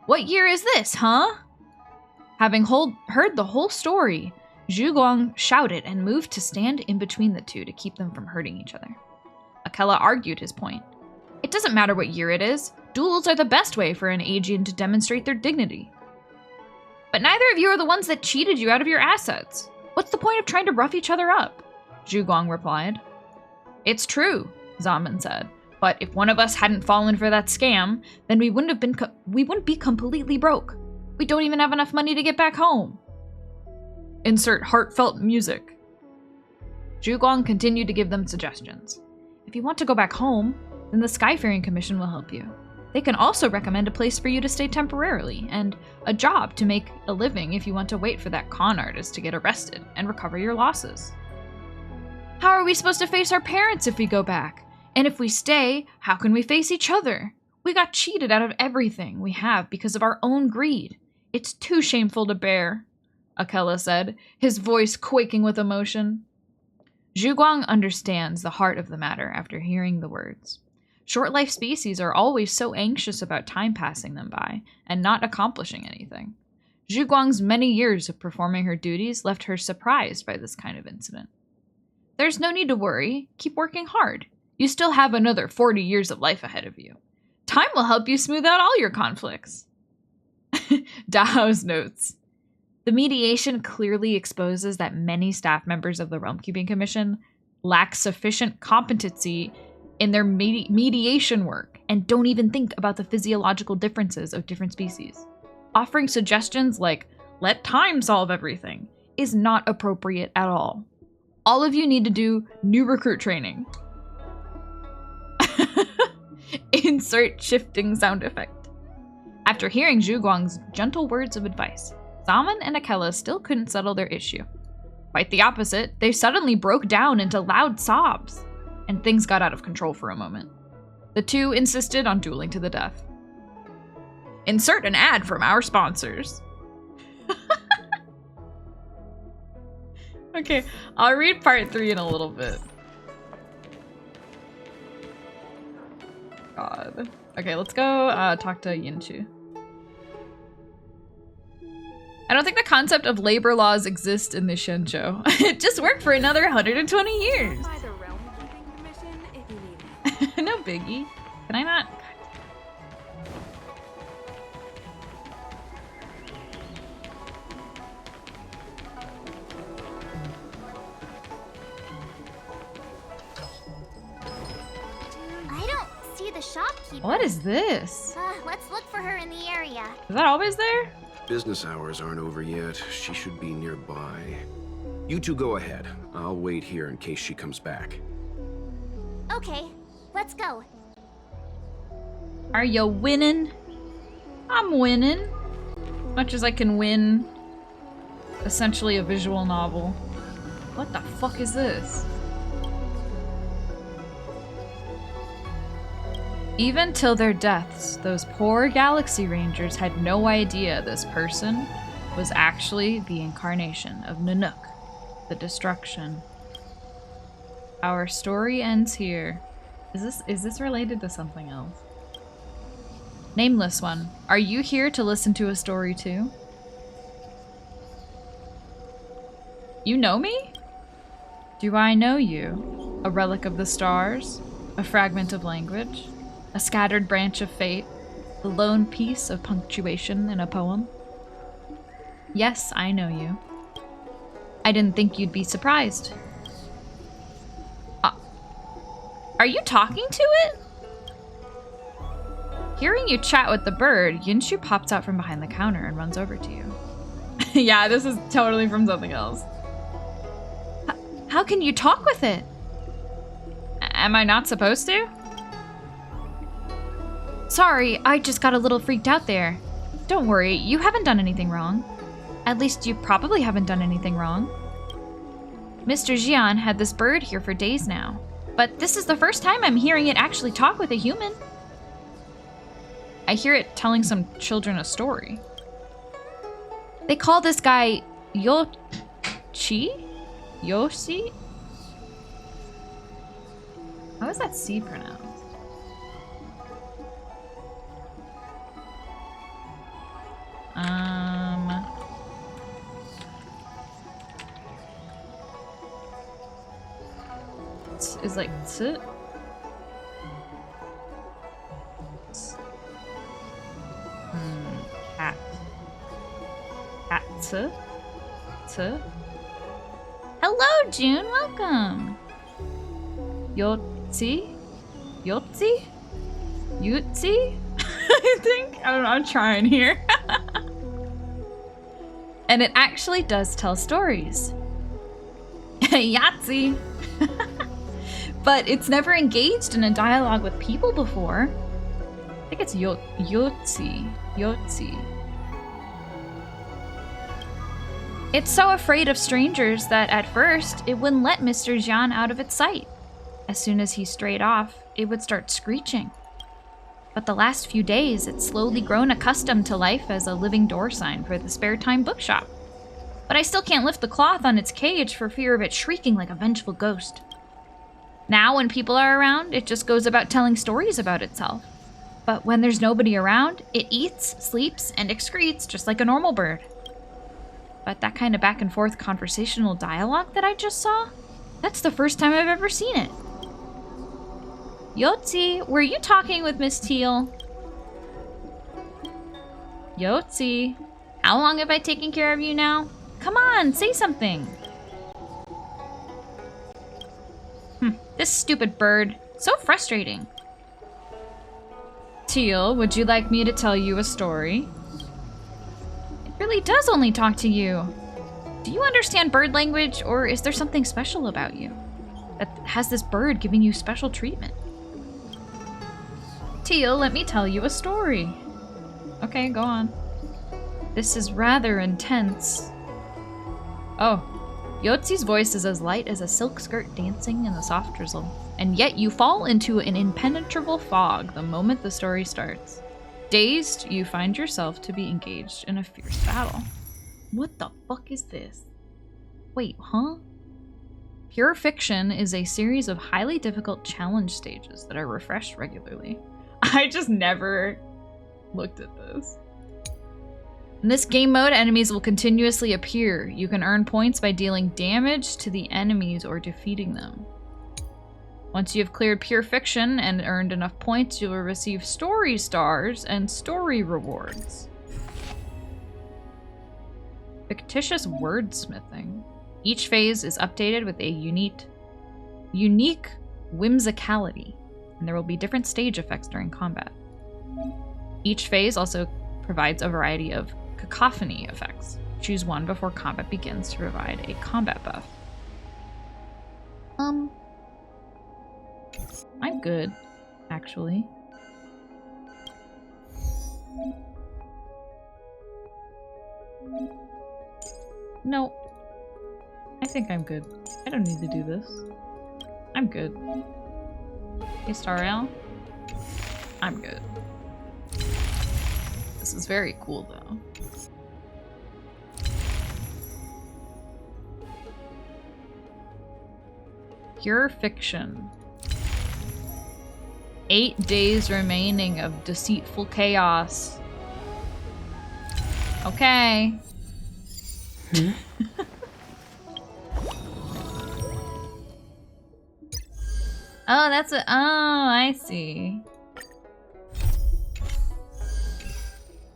What year is this, huh? Having heard the whole story, Zhu Guang shouted and moved to stand in between the two to keep them from hurting each other. Akela argued his point. It doesn't matter what year it is. duels are the best way for an Aegean to demonstrate their dignity. But neither of you are the ones that cheated you out of your assets. What's the point of trying to rough each other up? Zhu Guang replied. It's true, Zaman said. But if one of us hadn't fallen for that scam, then we wouldn't be completely broke. We don't even have enough money to get back home. Insert heartfelt music. Zhu Guang continued to give them suggestions. If you want to go back home, then the Skyfaring Commission will help you. They can also recommend a place for you to stay temporarily, and a job to make a living if you want to wait for that con artist to get arrested and recover your losses. How are we supposed to face our parents if we go back? And if we stay, how can we face each other? We got cheated out of everything we have because of our own greed. It's too shameful to bear, Akela said, his voice quaking with emotion. Zhu Guang understands the heart of the matter after hearing the words. Short-life species are always so anxious about time passing them by and not accomplishing anything. Zhu Guang's many years of performing her duties left her surprised by this kind of incident. There's no need to worry. Keep working hard. You still have another 40 years of life ahead of you. Time will help you smooth out all your conflicts. Dahao's notes. The mediation clearly exposes that many staff members of the Realm Keeping Commission lack sufficient competency in their mediation work and don't even think about the physiological differences of different species. Offering suggestions like, let time solve everything, is not appropriate at all. All of you need to do new recruit training. Insert shifting sound effect. After hearing Zhu Guang's gentle words of advice, Zaman and Akela still couldn't settle their issue. Quite the opposite, they suddenly broke down into loud sobs, and things got out of control for a moment. The two insisted on dueling to the death. Insert an ad from our sponsors. Okay, I'll read part 3 in a little bit. God. Okay, let's go talk to Yinchu. I don't think the concept of labor laws exist in the Shenzhou. It just worked for another 120 years. No biggie. Can I not? I don't see the shopkeeper. What is this? Let's look for her in the area. Is that always there? Business hours aren't over yet. She should be nearby. You two go ahead. I'll wait here in case she comes back. Okay, let's go. Are you winning? I'm winning. Much as I can win essentially a visual novel. What the fuck is this? Even till their deaths, those poor Galaxy Rangers had no idea this person was actually the incarnation of Nanook, the destruction. Our story ends here. Is this related to something else? Nameless one, are you here to listen to a story too? You know me? Do I know you? A relic of the stars? A fragment of language? A scattered branch of fate? The lone piece of punctuation in a poem? Yes, I know you. I didn't think you'd be surprised. Are you talking to it? Hearing you chat with the bird, Yinshu pops out from behind the counter and runs over to you. Yeah, this is totally from something else. How can you talk with it? Am I not supposed to? Sorry, I just got a little freaked out there. Don't worry, you haven't done anything wrong. At least you probably haven't done anything wrong. Mr. Jian had this bird here for days now, but this is the first time I'm hearing it actually talk with a human. I hear it telling some children a story. They call this guy Yoshi? Yoshi? How is that C pronounced? Is like sit. Hello, June. Welcome. Yotzi? Yotzi? Yutzi? I think. I don't know. I'm trying here. And it actually does tell stories. Yahtzee. But it's never engaged in a dialogue with people before. I think it's Yotzi. Yotzi. It's so afraid of strangers that at first it wouldn't let Mr. Jian out of its sight. As soon as he strayed off, it would start screeching. But the last few days, it's slowly grown accustomed to life as a living door sign for the spare time bookshop. But I still can't lift the cloth on its cage for fear of it shrieking like a vengeful ghost. Now, when people are around, it just goes about telling stories about itself. But when there's nobody around, it eats, sleeps, and excretes just like a normal bird. But that kind of back and forth conversational dialogue that I just saw, that's the first time I've ever seen it. Yotzi, were you talking with Miss Teal? Yotzi, how long have I taken care of you now? Come on, say something. This stupid bird, so frustrating. Teal, would you like me to tell you a story? It really does only talk to you. Do you understand bird language, or is there something special about you that has this bird giving you special treatment? Teal, let me tell you a story. Okay, go on. This is rather intense. Oh, Yotzi's voice is as light as a silk skirt dancing in the soft drizzle, and yet you fall into an impenetrable fog the moment the story starts. Dazed, you find yourself to be engaged in a fierce battle. What the fuck is this? Wait, huh? Pure Fiction is a series of highly difficult challenge stages that are refreshed regularly. I just never looked at this. In this game mode, enemies will continuously appear. You can earn points by dealing damage to the enemies or defeating them. Once you have cleared Pure Fiction and earned enough points, you will receive story stars and story rewards. Fictitious wordsmithing. Each phase is updated with a unique whimsicality, and there will be different stage effects during combat. Each phase also provides a variety of cacophony effects. Choose one before combat begins to provide a combat buff. I'm good, actually. No. I think I'm good. I don't need to do this. I'm good. Hey, Stariel. I'm good. This is very cool, though. Pure Fiction. 8 days remaining of deceitful chaos. Okay. Oh, that's a- oh, I see.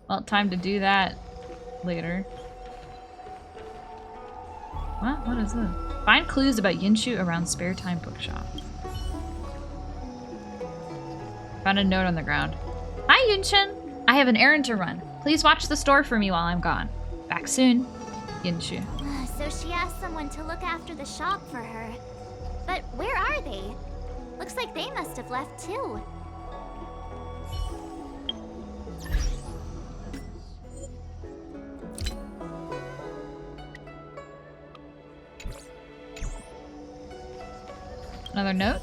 Well, time to do that later. What? What is this? Find clues about Yinshu around spare time bookshop. Found a note on the ground. Hi, Yunshin! I have an errand to run. Please watch the store for me while I'm gone. Back soon. Yinshu. So she asked someone to look after the shop for her. But where are they? Looks like they must have left too. Another note.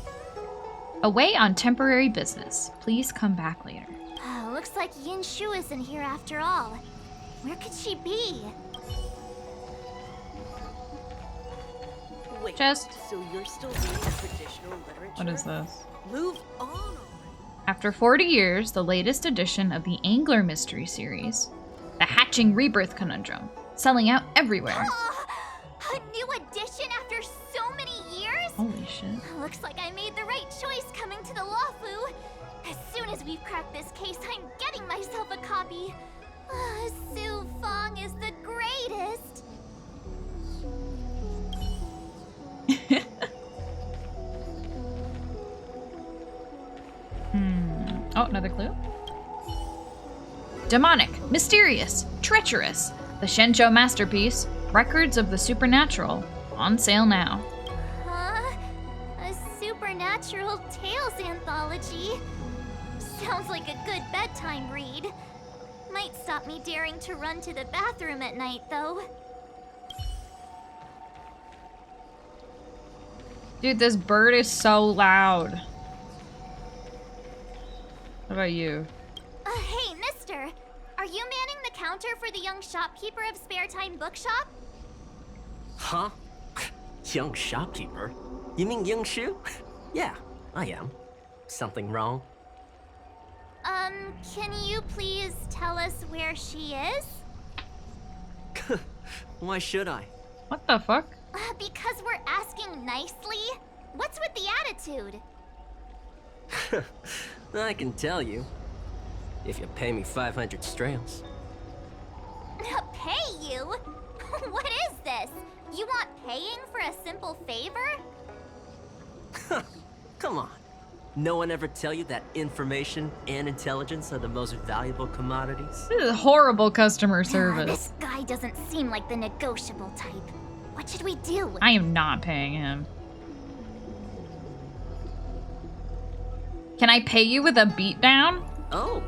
Away on temporary business. Please come back later. Looks like Yinshu isn't here after all. Where could she be? Wait, Just. so you're still reading traditional literature? What is this? Move on. After 40 years, the latest edition of the Angler Mystery Series, The Hatching Rebirth Conundrum, selling out everywhere. A new edition after so many years? Holy shit. Looks like I made the right choice coming to the Luocha. As soon as we've cracked this case, I'm getting myself a copy. Su Fong is the greatest. Oh, another clue. Demonic, mysterious, treacherous. The Shenzhou masterpiece, Records of the Supernatural, on sale now. Huh? A supernatural tales anthology? Sounds like a good bedtime read. Might stop me daring to run to the bathroom at night, though. Dude, this bird is so loud. What about you? Hey, mister! Are you manning the counter for the young shopkeeper of Spare Time Bookshop? Huh? Young shopkeeper? You mean Young Shu? Yeah, I am. Something wrong? Can you please tell us where she is? Why should I? What the fuck? Because we're asking nicely? What's with the attitude? I can tell you. If you pay me 500 strails. Pay you? What is this? You want paying for a simple favor? Come on. No one ever tell you that information and intelligence are the most valuable commodities? This is horrible customer service. This guy doesn't seem like the negotiable type. What should we do? I am not paying him. Can I pay you with a beatdown? Oh,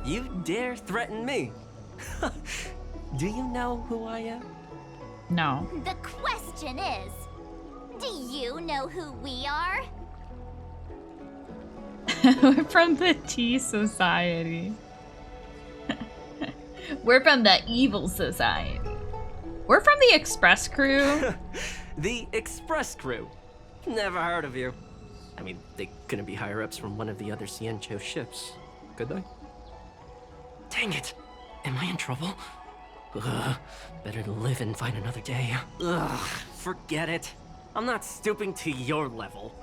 you dare threaten me? Do you know who I am? No. The question is, do you know who we are? We're from the Tea Society. We're from the Evil Society. We're from the Express Crew. The Express Crew. Never heard of you. I mean, they couldn't be higher-ups from one of the other Xianzhou ships, could they? Dang it! Am I in trouble? Ugh, better to live and find another day. Ugh, forget it. I'm not stooping to your level.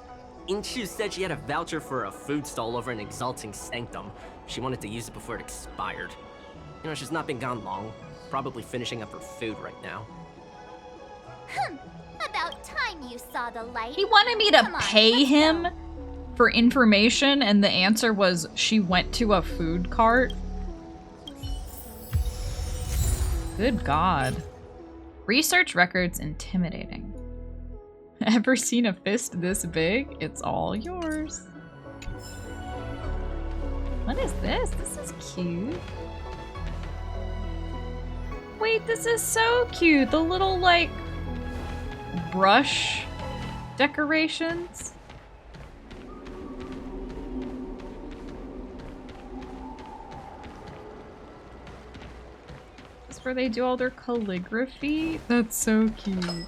Inshu said she had a voucher for a food stall over in Exalting Sanctum. She wanted to use it before it expired. You know, she's not been gone long. Probably finishing up her food right now. About time you saw the light. He wanted me to Come on, pay let's him go. for information, and the answer was she went to a food cart. Good God. Research records intimidating. Ever seen a fist this big? It's all yours. What is this? This is cute. Wait, this is so cute. The little, like, brush decorations. This is where they do all their calligraphy. That's so cute.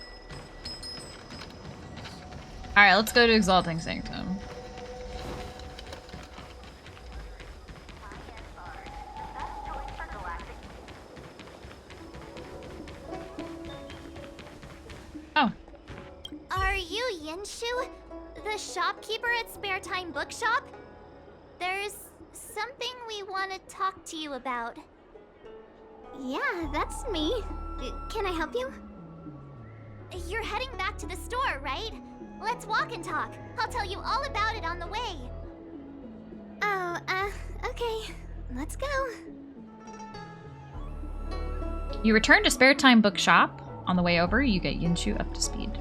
Alright, let's go to Exalting Sanctum. Oh. Are you Yinshu? The shopkeeper at Spare Time Bookshop? There's something we want to talk to you about. Yeah, that's me. Can I help you? You're heading back to the store, right? Let's walk and talk. I'll tell you all about it on the way. Oh, okay. Let's go. You return to Spare Time Bookshop. On the way over, you get Yinshu up to speed.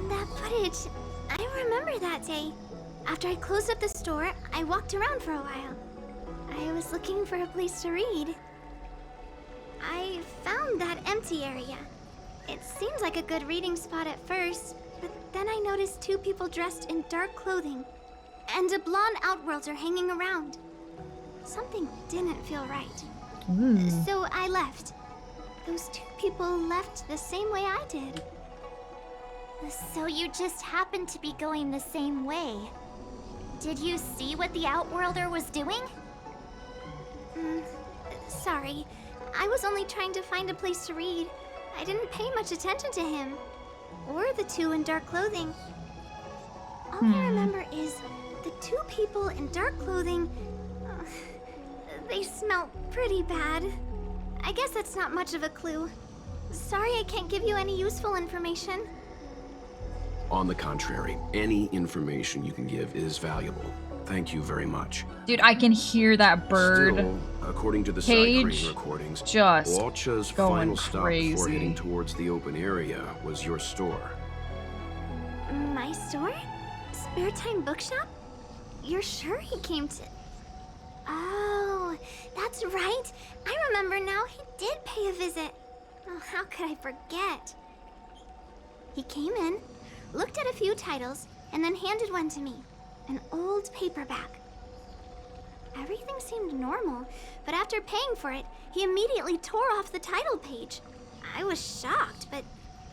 That footage, I remember that day. After I closed up the store, I walked around for a while. I was looking for a place to read. I found that empty area. It seemed like a good reading spot at first, but then I noticed two people dressed in dark clothing, and a blonde outworlder hanging around. Something didn't feel right. So I left. Those two people left the same way I did. So you just happened to be going the same way. Did you see what the Outworlder was doing? Sorry. I was only trying to find a place to read. I didn't pay much attention to him. Or the two in dark clothing. All I remember is the two people in dark clothing... they smell pretty bad. I guess that's not much of a clue. Sorry I can't give you any useful information. On the contrary, any information you can give is valuable. Thank you very much. Dude, I can hear that bird. Still, according to the Page side recordings, just Luocha's going final stop before crazy. heading towards the open area was your store. My store? Spare Time Bookshop? You're sure he came to... Oh, that's right. I remember now. He did pay a visit. Oh, how could I forget? He came in, looked at a few titles, and then handed one to me. An old paperback. Everything seemed normal, but after paying for it, he immediately tore off the title page. I was shocked, but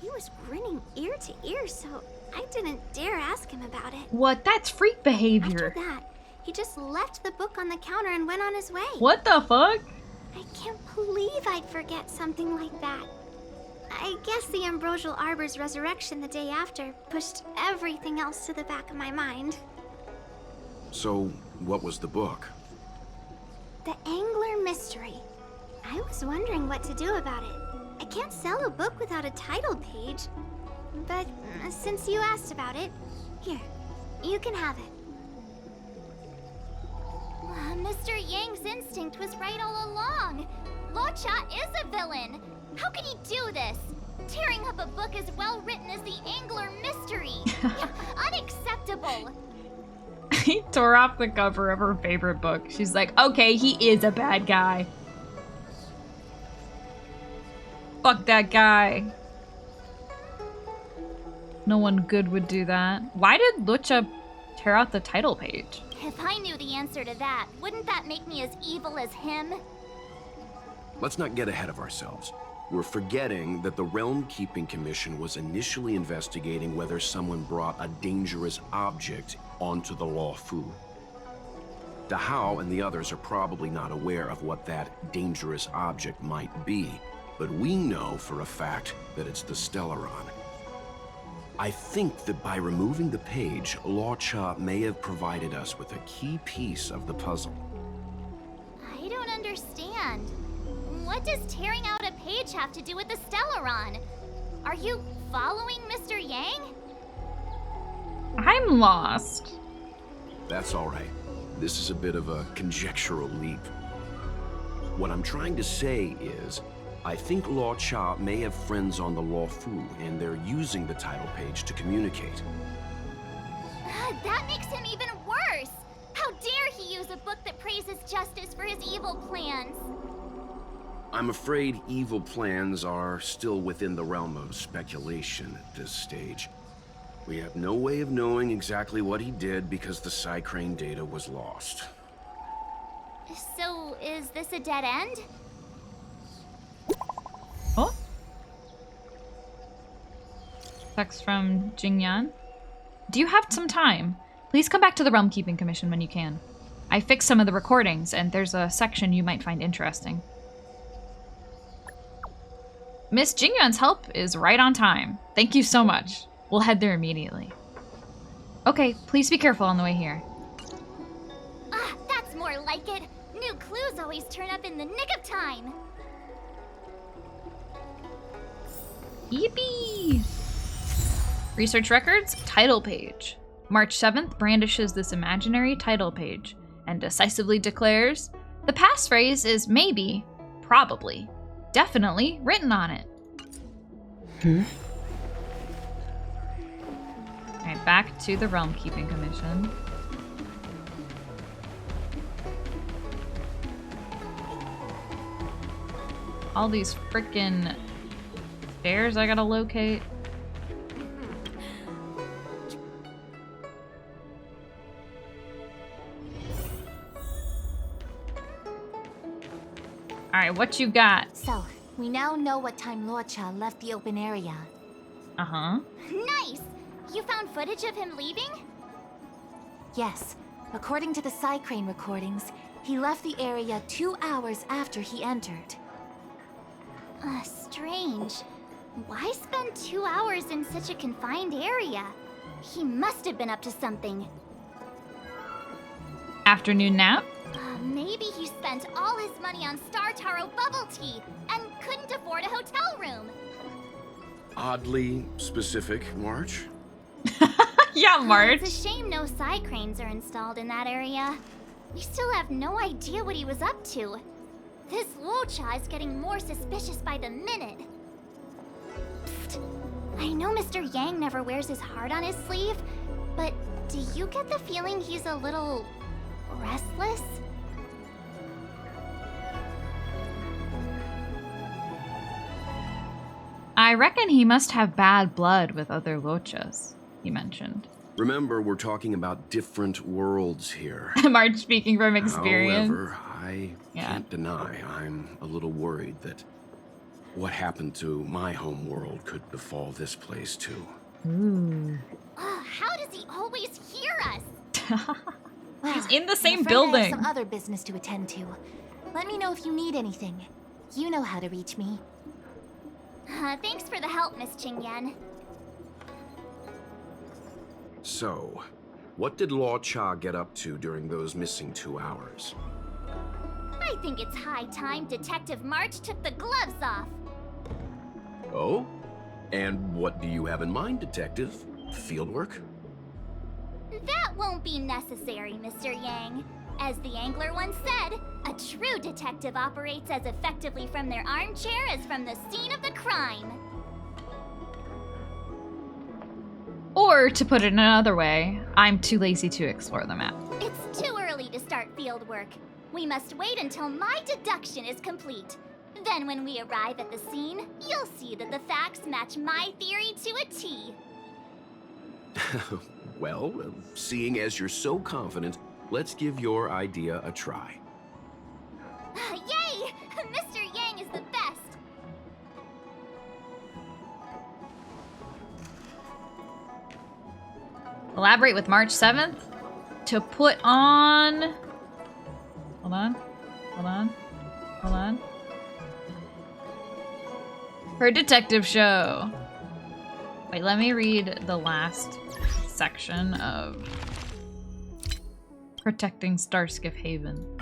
he was grinning ear to ear, so I didn't dare ask him about it. What? That's freak behavior. After that, he just left the book on the counter and went on his way. What the fuck? I can't believe I'd forget something like that. I guess the Ambrosial Arbor's resurrection the day after pushed everything else to the back of my mind. So, what was the book? The Angler Mystery. I was wondering what to do about it. I can't sell a book without a title page. But since you asked about it, here, you can have it. Mr. Yang's instinct was right all along. Luocha is a villain. How could he do this? Tearing up a book as well written as the Angler Mystery. Unacceptable. He tore off the cover of her favorite book. She's like, okay, he is a bad guy. Fuck that guy. No one good would do that. Why did Luocha tear out the title page? If I knew the answer to that, wouldn't that make me as evil as him? Let's not get ahead of ourselves. We're forgetting that the Realm Keeping Commission was initially investigating whether someone brought a dangerous object onto the Luofu. Dahao and the others are probably not aware of what that dangerous object might be, but we know for a fact that it's the Stellaron. I think that by removing the page, Luocha may have provided us with a key piece of the puzzle. I don't understand. What does tearing out a page have to do with the Stellaron? Are you following Mr. Yang? I'm lost. That's all right. This is a bit of a conjectural leap. What I'm trying to say is, I think Luocha may have friends on the Luofu, and they're using the title page to communicate. That makes him even worse! How dare he use a book that praises justice for his evil plans? I'm afraid evil plans are still within the realm of speculation at this stage. We have no way of knowing exactly what he did because the Psycrane data was lost. So, is this a dead end? Oh? Text from Jingyan. Do you have some time? Please come back to the Realm Keeping Commission when you can. I fixed some of the recordings, and there's a section you might find interesting. Miss Jingyan's help is right on time. Thank you so much. We'll head there immediately. Okay, please be careful on the way here. That's more like it. New clues always turn up in the nick of time. Yippee! Research records, title page. March 7th brandishes this imaginary title page and decisively declares, the passphrase is maybe, probably, definitely written on it. Alright, back to the Realm Keeping Commission. All these frickin' stairs I gotta locate. Alright, what you got? So, we now know what time Luocha left the open area. Uh-huh. Nice! You found footage of him leaving? Yes. According to the Psycrane recordings, he left the area 2 hours after he entered. Strange. Why spend 2 hours in such a confined area? He must have been up to something. Afternoon nap? Maybe he spent all his money on Star Taro bubble tea and couldn't afford a hotel room. Oddly specific, March. Yeah, March. It's a shame no side cranes are installed in that area. We still have no idea what he was up to. This luocha is getting more suspicious by the minute. Psst. I know Mr. Yang never wears his heart on his sleeve, but do you get the feeling he's a little restless? I reckon he must have bad blood with other luochas, he mentioned. Remember, we're talking about different worlds here. March speaking from experience. However, I can't deny I'm a little worried that what happened to my home world could befall this place too. Ooh. How does he always hear us? Well, He's in the I'm same afraid I building. have some other business to attend to. Let me know if you need anything. You know how to reach me. Thanks for the help, Miss Qingyan. So, what did luocha get up to during those missing 2 hours? I think it's high time Detective March took the gloves off. Oh? And what do you have in mind, Detective? Fieldwork? That won't be necessary, Mr. Yang. As the angler once said, a true detective operates as effectively from their armchair as from the scene of the crime. Or, to put it another way, I'm too lazy to explore the map. It's too early to start field work. We must wait until my deduction is complete. Then when we arrive at the scene, you'll see that the facts match my theory to a T. Well, seeing as you're so confident, let's give your idea a try. Yay! Mr. Yang is the best! Collaborate with March 7th to put on... Hold on. Her detective show. Wait, let me read the last section of Protecting Starskiff Haven.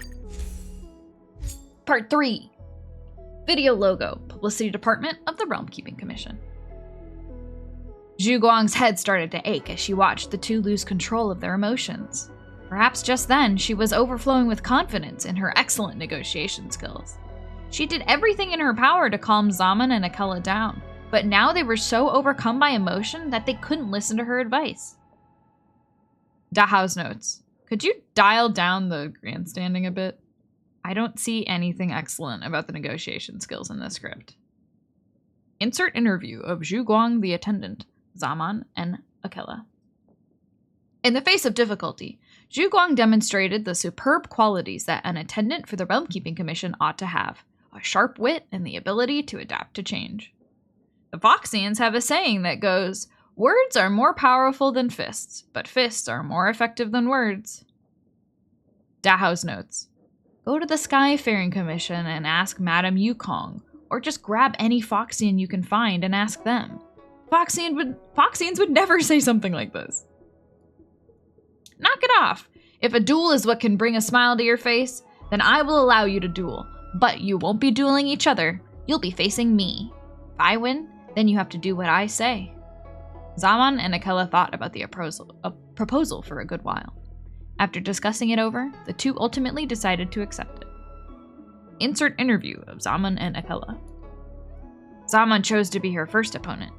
Part 3. Video logo. Publicity Department of the Realm Keeping Commission. Zhu Guang's head started to ache as she watched the two lose control of their emotions. Perhaps just then, she was overflowing with confidence in her excellent negotiation skills. She did everything in her power to calm Zaman and Akela down, but now they were so overcome by emotion that they couldn't listen to her advice. Dahao's notes. Could you dial down the grandstanding a bit? I don't see anything excellent about the negotiation skills in this script. Insert interview of Zhu Guang the attendant, Zaman, and Akela. In the face of difficulty, Zhu Guang demonstrated the superb qualities that an attendant for the Realm Keeping Commission ought to have: a sharp wit and the ability to adapt to change. The Foxians have a saying that goes, "Words are more powerful than fists, but fists are more effective than words." Dahao's notes. Go to the Skyfaring Commission and ask Madame Yukong, or just grab any Foxian you can find and ask them. Foxians would never say something like this. Knock it off. If a duel is what can bring a smile to your face, then I will allow you to duel. But you won't be dueling each other. You'll be facing me. If I win, then you have to do what I say. Zaman and Akela thought about the proposal for a good while. After discussing it over, the two ultimately decided to accept it. Insert interview of Zaman and Akela. Zaman chose to be her first opponent.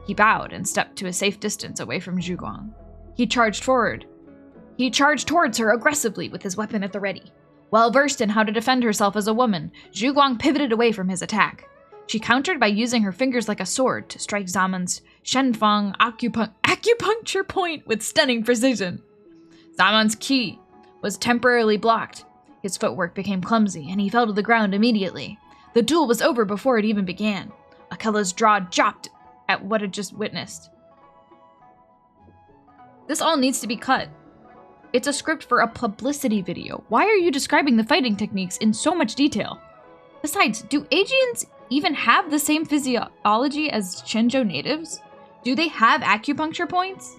He bowed and stepped to a safe distance away from Zhu Guang. He charged towards her aggressively with his weapon at the ready. Well versed in how to defend herself as a woman, Zhu Guang pivoted away from his attack. She countered by using her fingers like a sword to strike Zaman's Shenfeng acupuncture point with stunning precision. Zaman's ki was temporarily blocked. His footwork became clumsy, and he fell to the ground immediately. The duel was over before it even began. Akela's jaw dropped at what had just witnessed. This all needs to be cut. It's a script for a publicity video. Why are you describing the fighting techniques in so much detail? Besides, do Aegeans even have the same physiology as Shenzhou natives? Do they have acupuncture points?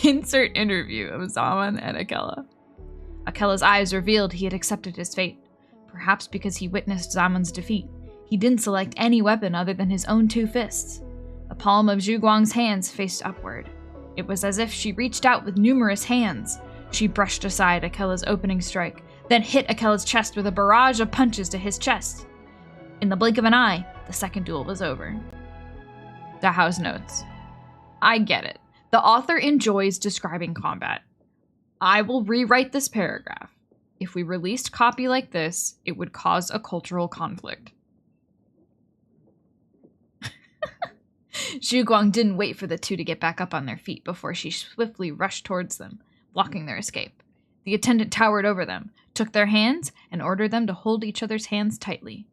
Insert interview of Zaman and Akela. Akela's eyes revealed he had accepted his fate. Perhaps because he witnessed Zaman's defeat, he didn't select any weapon other than his own two fists. A palm of Zhu Guang's hands faced upward. It was as if she reached out with numerous hands. She brushed aside Akella's opening strike, then hit Akella's chest with a barrage of punches to his chest. In the blink of an eye, the second duel was over. Dahao's notes. I get it. The author enjoys describing combat. I will rewrite this paragraph. If we released copy like this, it would cause a cultural conflict. Zhu Guang didn't wait for the two to get back up on their feet before she swiftly rushed towards them, blocking their escape. The attendant towered over them, took their hands, and ordered them to hold each other's hands tightly.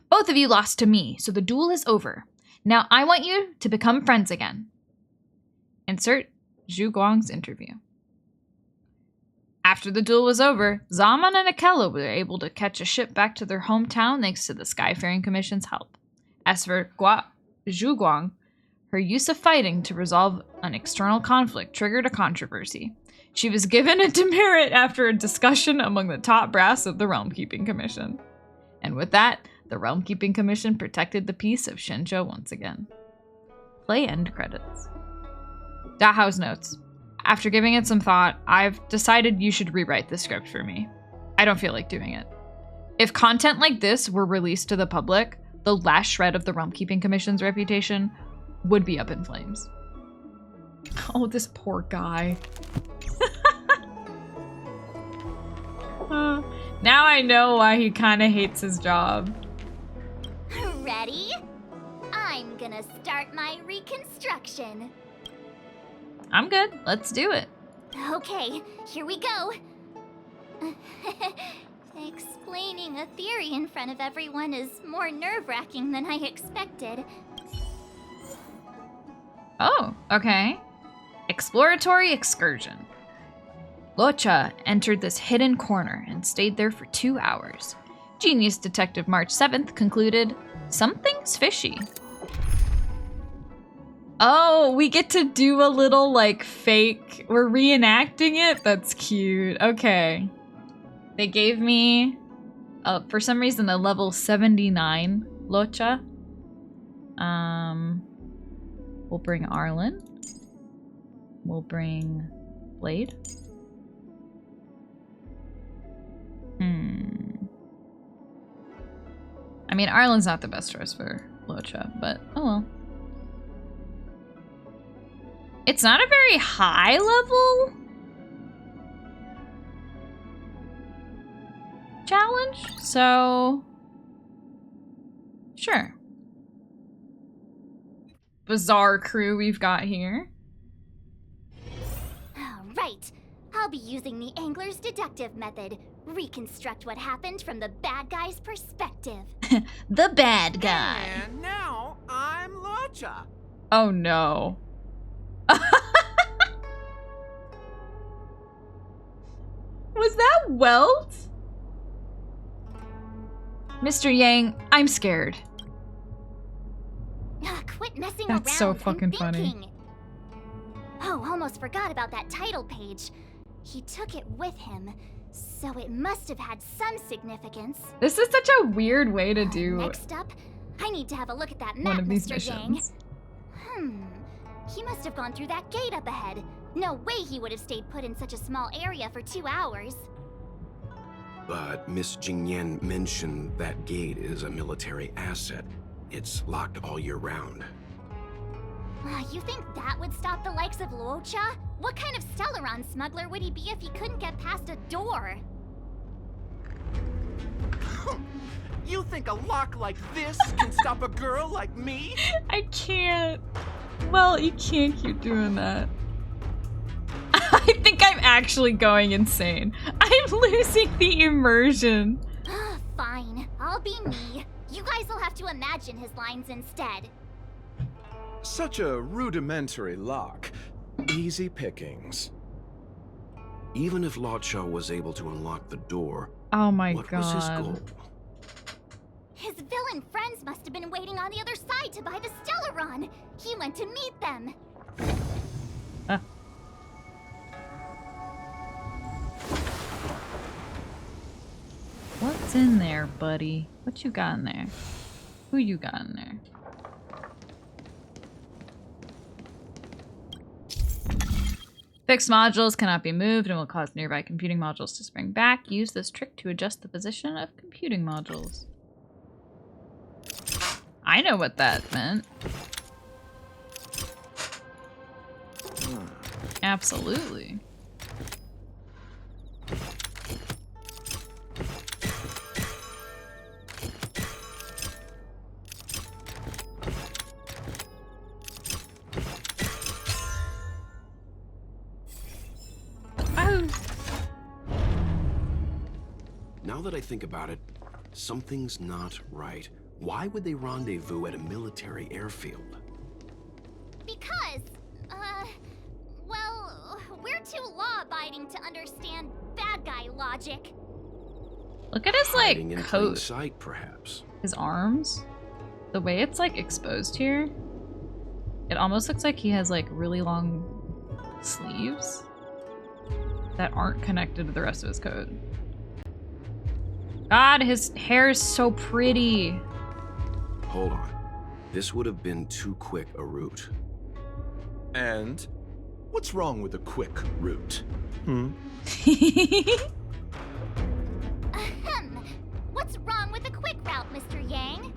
Both of you lost to me, so the duel is over. Now I want you to become friends again. Insert Zhu Guang's interview. After the duel was over, Zaman and Akella were able to catch a ship back to their hometown thanks to the Skyfaring Commission's help. As for Zhu Guang, her use of fighting to resolve an external conflict triggered a controversy. She was given a demerit after a discussion among the top brass of the Realm Keeping Commission. And with that, the Realm Keeping Commission protected the peace of Shenzhou once again. Play end credits. Dahao's notes. After giving it some thought, I've decided you should rewrite the script for me. I don't feel like doing it. If content like this were released to the public, the last shred of the Realm Keeping Commission's reputation would be up in flames. Oh, this poor guy. Now I know why he kind of hates his job. Ready? I'm gonna start my reconstruction. I'm good. Let's do it. Okay, here we go. Explaining a theory in front of everyone is more nerve-wracking than I expected. Oh, okay. Exploratory excursion. Luocha entered this hidden corner and stayed there for 2 hours. Genius Detective March 7th concluded, something's fishy. Oh, we get to do a little, like, fake... We're reenacting it? That's cute. Okay. They gave me, for some reason, a level 79 Luocha. We'll bring Arlen. We'll bring Blade. I mean, Arlen's not the best choice for Luocha, but oh well. It's not a very high level challenge, so sure. Bizarre crew we've got here. Right. I'll be using the angler's deductive method. Reconstruct what happened from the bad guy's perspective. The bad guy. And now I'm Luocha. Oh no. Was that Welt? Mr. Yang, I'm scared. Quit messing around. That's so fucking funny. Thinking. Oh, almost forgot about that title page. He took it with him, so it must have had some significance. This is such a weird way to do Next up, I need to have a look at that map, one of these Mr. missions. Yang. He must have gone through that gate up ahead. No way he would have stayed put in such a small area for 2 hours. But Miss Jingyan mentioned that gate is a military asset. It's locked all year round. You think that would stop the likes of Luocha? What kind of Stellaron smuggler would he be if he couldn't get past a door? You think a lock like this can stop a girl like me? I can't. Well, you can't keep doing that. I think I'm actually going insane. I'm losing the immersion. Fine, I'll be me. You guys will have to imagine his lines instead. Such a rudimentary lock. Easy pickings. Even if Luocha was able to unlock the door, Oh my what god. was his goal? His villain friends must have been waiting on the other side to buy the Stellaron. He went to meet them. What's in there, buddy? What you got in there? Who you got in there? Fixed modules cannot be moved and will cause nearby computing modules to spring back. Use this trick to adjust the position of computing modules. I know what that meant. Absolutely. Now that I think about it, something's not right. Why would they rendezvous at a military airfield? Because, well, we're too law-abiding to understand bad guy logic. Look at his, Hiding like, in plain coat. sight, perhaps. His arms. The way it's, like, exposed here. It almost looks like he has, like, really long sleeves that aren't connected to the rest of his coat. God, his hair is so pretty. Hold on. This would have been too quick a route. And what's wrong with a quick route? Ahem. What's wrong with a quick route, Mr. Yang?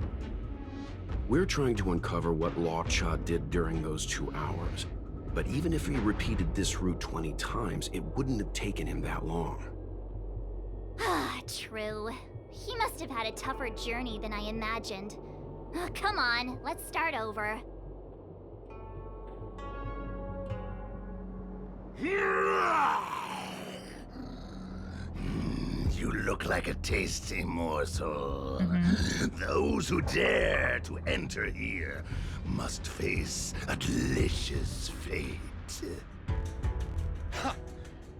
We're trying to uncover what luocha did during those 2 hours. But even if he repeated this route 20 times, it wouldn't have taken him that long. Ah, true. He must have had a tougher journey than I imagined. Come on, let's start over. You look like a tasty morsel. Those who dare to enter here must face a delicious fate.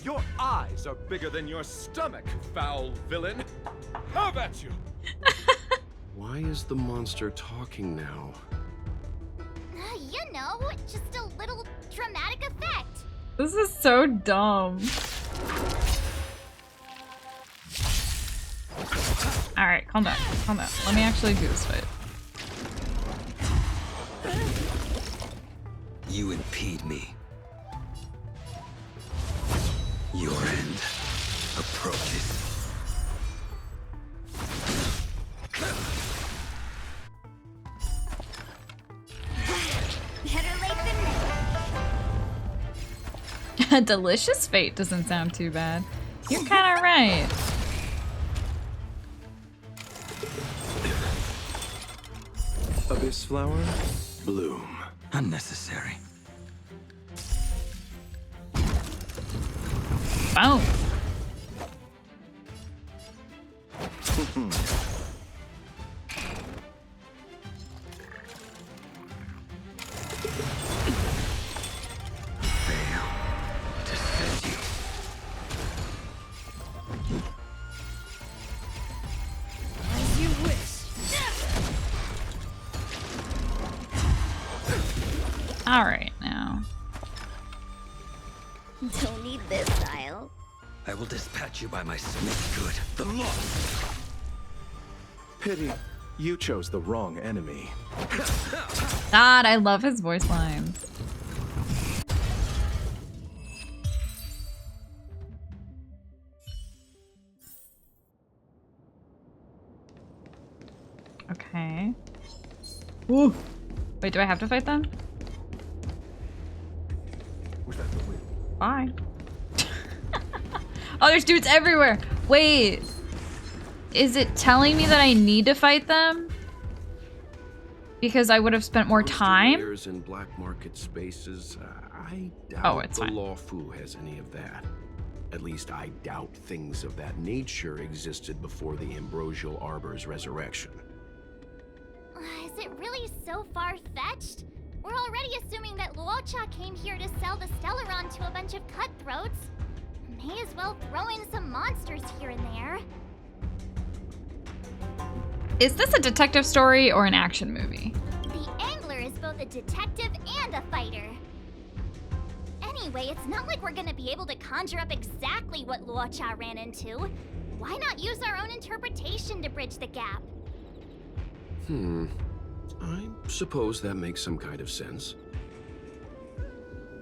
Your eyes are bigger than your stomach, foul villain. How about you? Why is the monster talking now? You know, just a little dramatic effect. This is so dumb. Alright, calm down. Calm down. Let me actually do this fight. You impede me. Your end approaches. Better late than never. A delicious fate doesn't sound too bad. You're kind of right. Abyss flower, Bloom. Unnecessary. Boom. As you wish. All right, now. Don't need this style. I will dispatch you by myself. Make good the loss. pity. You chose the wrong enemy. God, I love his voice lines. Okay. Ooh. Wait, do I have to fight them? Bye. Oh, there's dudes everywhere. Wait. Is it telling me that I need to fight them? Because I would have spent more time? In black market spaces, I doubt it's the fine. Law Fu has any of that. At least I doubt things of that nature existed before the Ambrosial Arbor's resurrection. Is it really so far-fetched? We're already assuming that Luocha came here to sell the Stellaron to a bunch of cutthroats. May as well throw in some monsters here and there. Is this a detective story or an action movie? The Angler is both a detective and a fighter. Anyway, it's not like we're gonna be able to conjure up exactly what Luocha ran into. Why not use our own interpretation to bridge the gap? I suppose that makes some kind of sense.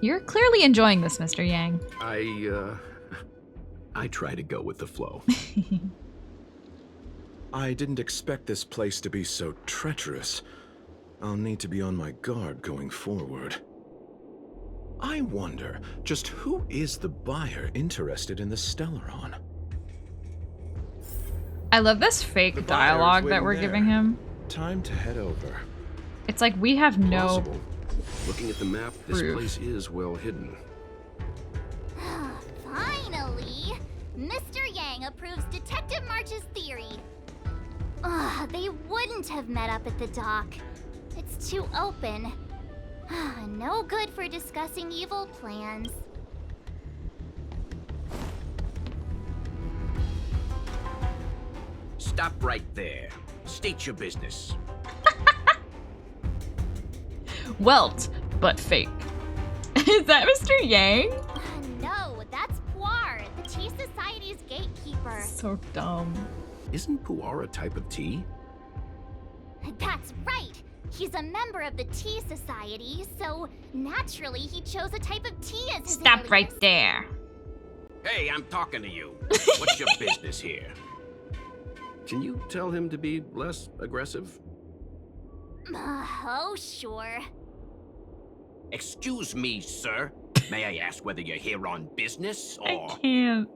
You're clearly enjoying this, Mr. Yang. I try to go with the flow. I didn't expect this place to be so treacherous. I'll need to be on my guard going forward. I wonder, just who is the buyer interested in the Stellaron? I love this fake dialogue that we're giving him. Time to head over. It's like we have no Possible. Looking at the map, this proof. place is well hidden. Finally! Mr. Yang approves Detective March's theory. Ugh, they wouldn't have met up at the dock. It's too open. No good for discussing evil plans. Stop right there. State your business. Welt, but fake. Is that Mr. Yang? No, that's Puar, the Tea Society's gatekeeper. So dumb. Isn't Puar a type of tea? That's right. He's a member of the Tea Society, so naturally he chose a type of tea as his Stop alias. right there. Hey, I'm talking to you. What's your business here? Can you tell him to be less aggressive? Oh, sure. Excuse me, sir. May I ask whether you're here on business or... I can't.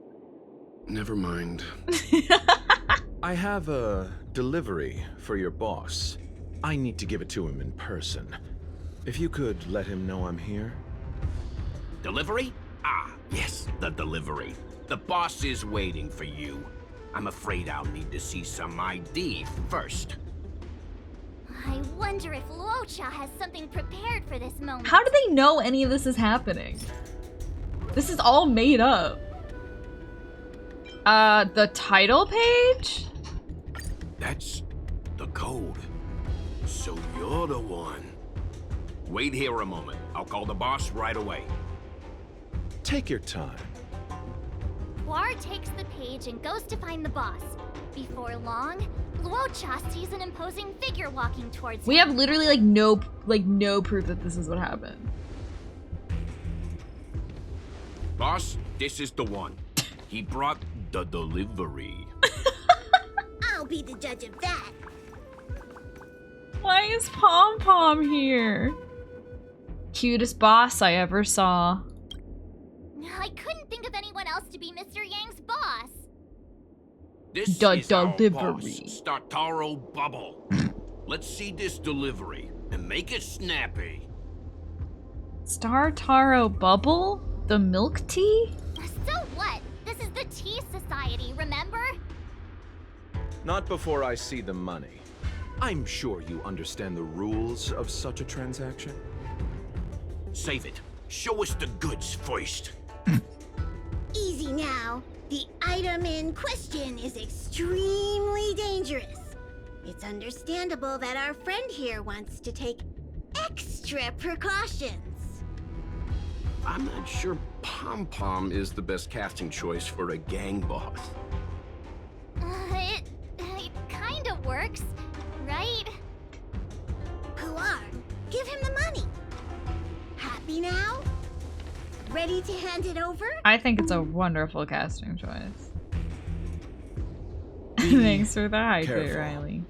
Never mind. I have a delivery for your boss. I need to give it to him in person. If you could let him know I'm here. Delivery? Ah, yes, the delivery. The boss is waiting for you. I'm afraid I'll need to see some ID first. I wonder if Luocha has something prepared for this moment. How do they know any of this is happening? This is all made up. The title page? That's the code. So you're the one. Wait here a moment. I'll call the boss right away. Take your time. Puar takes the page and goes to find the boss. Before long, Luocha sees an imposing figure walking towards We him. have literally no proof that this is what happened. Boss, this is the one. He brought the delivery. I'll be the judge of that. Why is Pom Pom here? Cutest boss I ever saw. I couldn't think of anyone else to be Mr. Yang's boss. This is our boss, Startaro Bubble. Let's see this delivery and make it snappy. Startaro Bubble? The milk tea? So what? This is the Tea Society, remember? Not before I see the money. I'm sure you understand the rules of such a transaction. Save it. Show us the goods first. Easy now. The item in question is extremely dangerous. It's understandable that our friend here wants to take extra precautions. I'm not sure Pom Pom is the best casting choice for a gang boss. It kinda works, right? Puar, give him the money. Happy now? Ready to hand it over? I think it's a wonderful casting choice. Thanks for the hype, careful. Riley.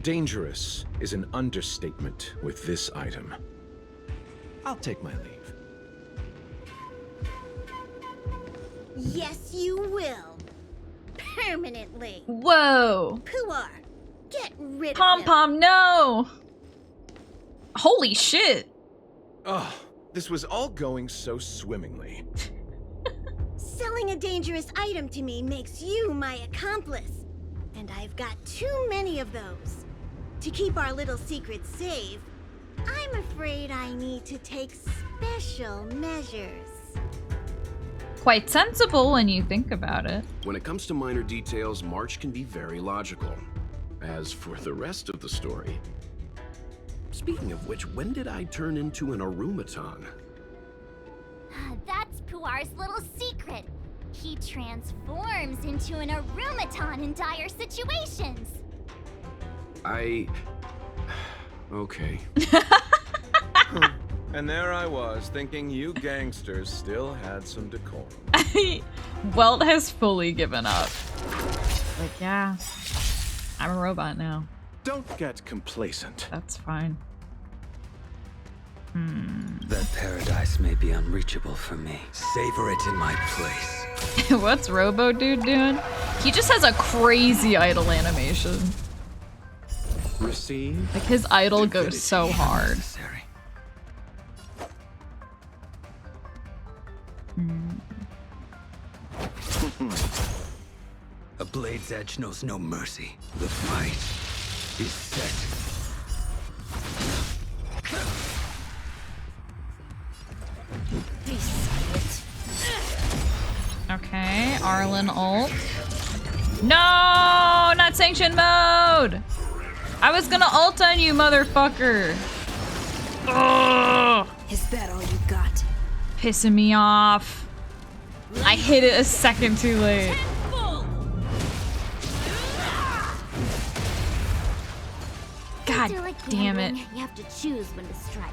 Dangerous is an understatement with this item. I'll take my leave. Yes, you will. Permanently. Whoa! Puar, get rid Pom of him. Pom, no! Holy shit! Oh, this was all going so swimmingly. Selling a dangerous item to me makes you my accomplice. And I've got too many of those. To keep our little secret safe, I'm afraid I need to take special measures. Quite sensible when you think about it. When it comes to minor details, March can be very logical. As for the rest of the story... Speaking of which, when did I turn into an Arumaton? That's Puar's little secret. He transforms into an Arumaton in dire situations. Okay. And there I was, thinking you gangsters still had some decorum. Welt has fully given up. Like, yeah, I'm a robot now. Don't get complacent. That's fine. That paradise may be unreachable for me. Savor it in my place. What's Robo Dude doing? He just has a crazy idle animation. Receive. Like his idle goes so hard. A blade's edge knows no mercy. The fight is set. Okay, Arlen ult. No, not sanction mode. I was gonna ult on you, motherfucker. Ugh. Is that all you got? Pissing me off. I hit it a second too late. God damn it. You have to choose when to strike.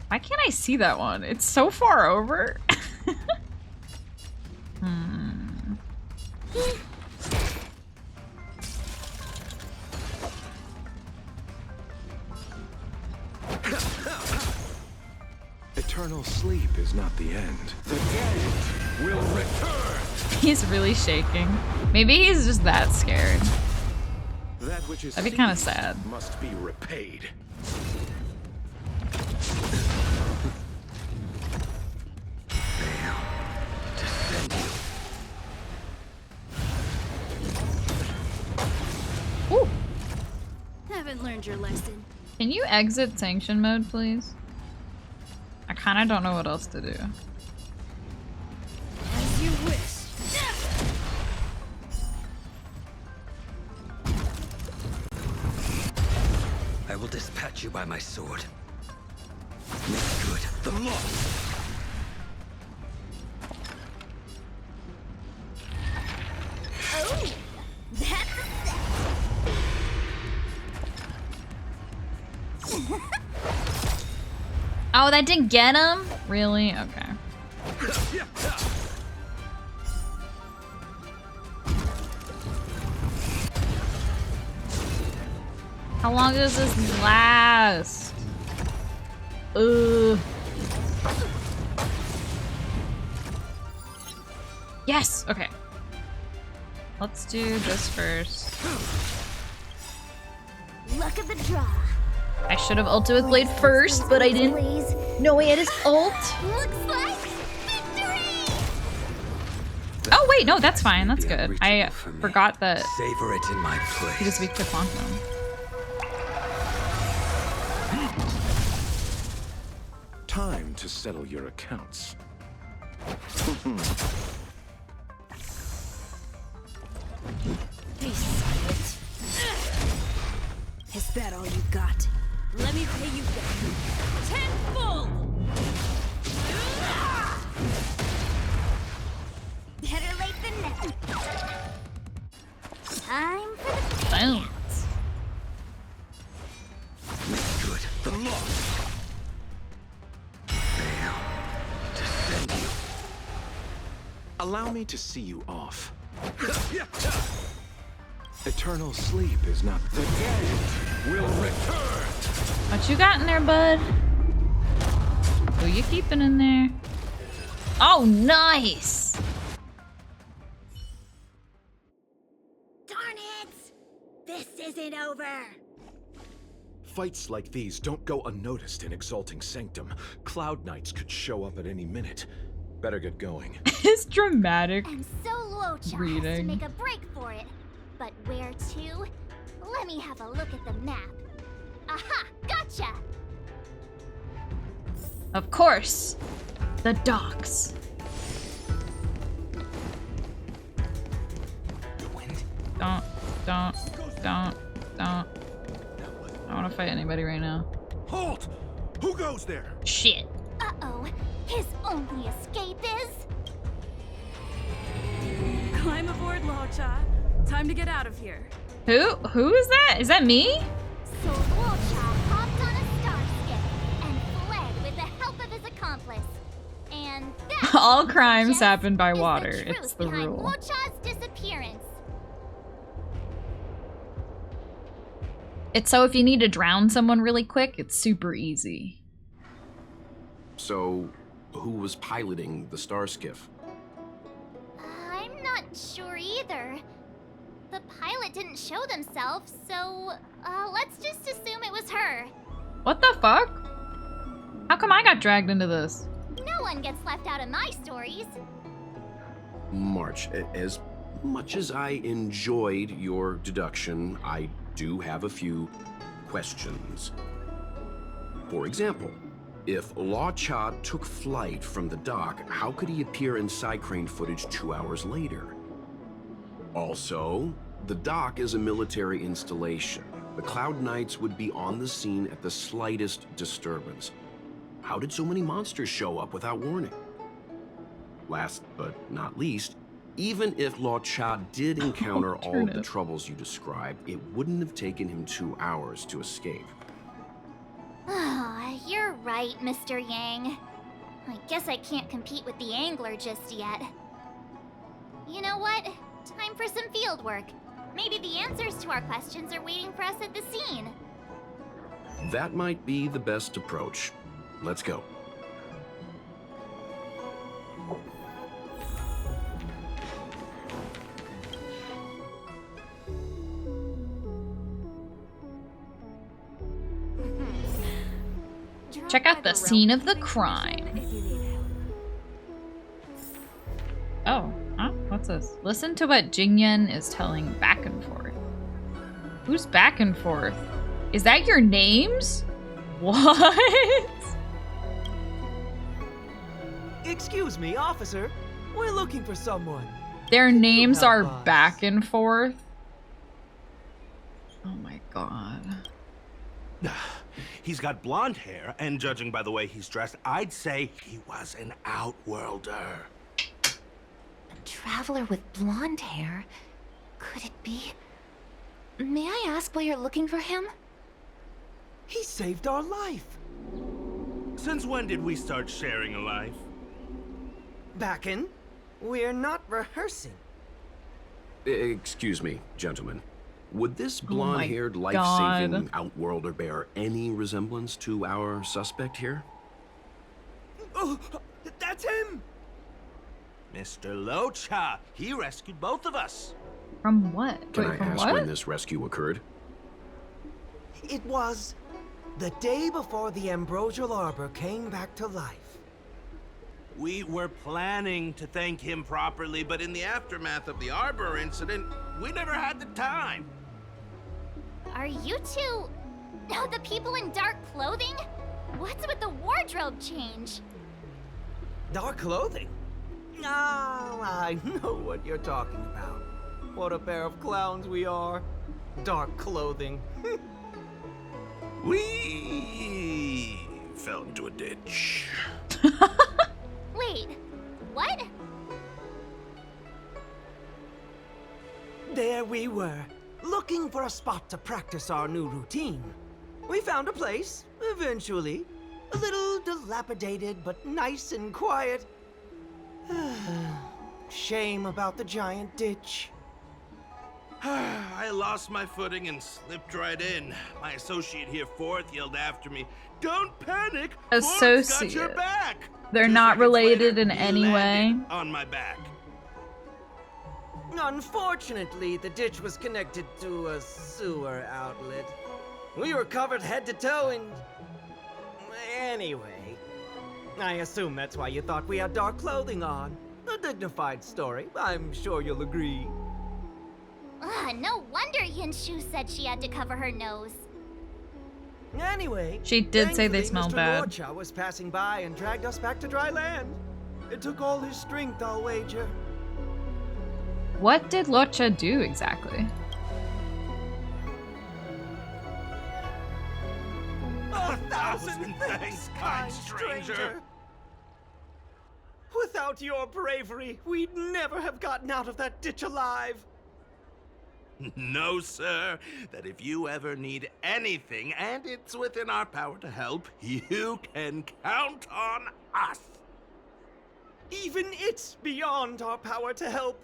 Why can't I see that one? It's so far over. Eternal sleep is not the end. The dead will return. He's really shaking. Maybe he's just that scared. That which is That'd be kind of sad. Must be repaid. Ooh. Haven't learned your lesson. Can you exit sanction mode, please? I kind of don't know what else to do. As you wish. I will dispatch you by my sword. Make good the loss. Oh, that's Oh, that didn't get him? Really? Okay. How long does this last? Yes! Okay. Let's do this first. luck of the draw. I should have ulted with Blade first, but I didn't know he had his ult. Looks like victory! Oh wait, no, that's fine. That's good. I forgot that Savor it in my place. he just weak to Quantum. Time to settle your accounts. Be silent. Is that all you got? Let me pay you back. Tenfold! Better late than never. Time for the Boom. Make good the loss. Fail to send you. Allow me to see you off. Eternal sleep is not the dead will return. What you got in there, bud? Who you keeping in there? Oh, nice! Darn it! This isn't over. Fights like these don't go unnoticed in Exalting Sanctum. Cloud Knights could show up at any minute. Better get going. His dramatic And so luocha has to reading. make a break for it. But where to? Let me have a look at the map. Aha! Gotcha! Of course, the docks. Don't. I don't want to fight anybody right now. Halt! Who goes there? Shit. Uh-oh. His only escape is... Climb aboard, luocha. Time to get out of here. Who is that? Is that me? So luocha hopped on a star skiff and fled with the help of his accomplice. And that, All crimes Jess, happen by is water. the It's truth the behind rule. luocha's disappearance. It's so if you need to drown someone really quick, it's super easy. So, who was piloting the star skiff? I'm not sure either. The pilot didn't show themselves, so let's just assume it was her. What the fuck? How come I got dragged into this? No one gets left out of my stories. March, as much as I enjoyed your deduction, I do have a few questions. For example, if luocha took flight from the dock, how could he appear in side crane footage 2 hours later? Also, the dock is a military installation. The Cloud Knights would be on the scene at the slightest disturbance. How did so many monsters show up without warning? Last but not least, even if luocha did encounter all of the troubles you described, it wouldn't have taken him 2 hours to escape. You're right, Mr. Yang. I guess I can't compete with the angler just yet. You know what? Time for some field work. Maybe the answers to our questions are waiting for us at the scene. That might be the best approach. Let's go. Check out the scene of the crime. Oh, huh? What's this? Listen to what Jingyan is telling back and forth. Who's back and forth? Is that your names? What? Excuse me, officer. We're looking for someone. Their names are back and forth? Oh my god. He's got blonde hair, and judging by the way he's dressed, I'd say he was an outworlder. A traveler with blonde hair? Could it be? May I ask why you're looking for him? He saved our life. Since when did we start sharing a life? Backen, we're not rehearsing. Excuse me, gentlemen. Would this blonde-haired, life-saving outworlder bear any resemblance to our suspect here? Oh, that's him! Mr. Luocha. He rescued both of us. From what? Can I ask when this rescue occurred? It was the day before the Ambrosial Arbor came back to life. We were planning to thank him properly, but in the aftermath of the Arbor incident, we never had the time. Are you two... the people in dark clothing? What's with the wardrobe change? Dark clothing? Ah, I know what you're talking about. What a pair of clowns we are. Dark clothing. We fell into a ditch. Wait, what? There we were, looking for a spot to practice our new routine. We found a place, eventually. A little dilapidated, but nice and quiet. Shame about the giant ditch. I lost my footing and slipped right in. My associate here, Fourth, yelled after me, "Don't panic! Fourth's got your back!" They're 2 not seconds related later, in he any way. landed on my back. Unfortunately, the ditch was connected to a sewer outlet. We were covered head to toe in... Anyway, I assume that's why you thought we had dark clothing on. A dignified story, I'm sure you'll agree. No wonder Yinshu said she had to cover her nose. Anyway, she did say they thankfully, smelled Mr. bad. Luocha was passing by and dragged us back to dry land. It took all his strength, I'll wager. What did Luocha do exactly? 1,000 thanks, kind stranger. Without your bravery, we'd never have gotten out of that ditch alive. No, sir. That if you ever need anything, and it's within our power to help, you can count on us. Even it's beyond our power to help.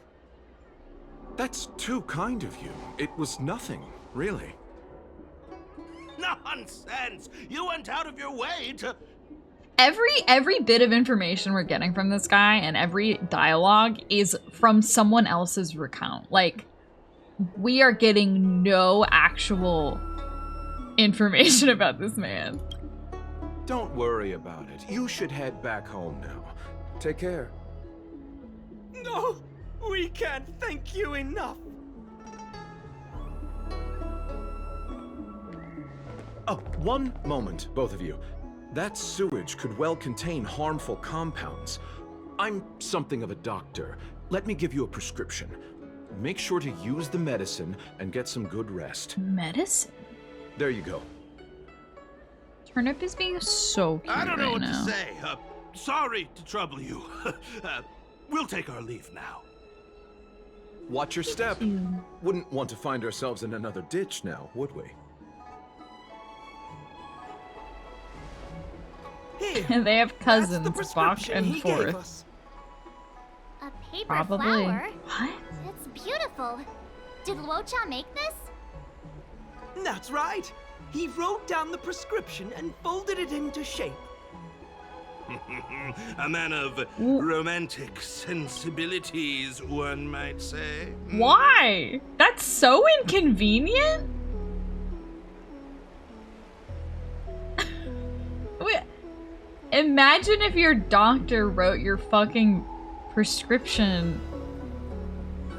That's too kind of you. It was nothing, really. Nonsense! You went out of your way to... Every bit of information we're getting from this guy and every dialogue is from someone else's recount. Like, we are getting no actual information about this man. Don't worry about it. You should head back home now. Take care. No, we can't thank you enough. Oh, one moment, both of you. That sewage could well contain harmful compounds. I'm something of a doctor. Let me give you a prescription. Make sure to use the medicine and get some good rest. Medicine? There you go. Turnip is being so cute I don't know right what now. to say. Sorry to trouble you. We'll take our leave now. Watch your step. Wouldn't want to find ourselves in another ditch now, would we? Here, They have cousins, the Bach prescription and he gave Forth. us. A paper Probably. flower? What? It's beautiful. Did Luocha make this? That's right. He wrote down the prescription and folded it into shape. A man of romantic sensibilities, one might say. Why? That's so inconvenient. Wait, imagine if your doctor wrote your fucking prescription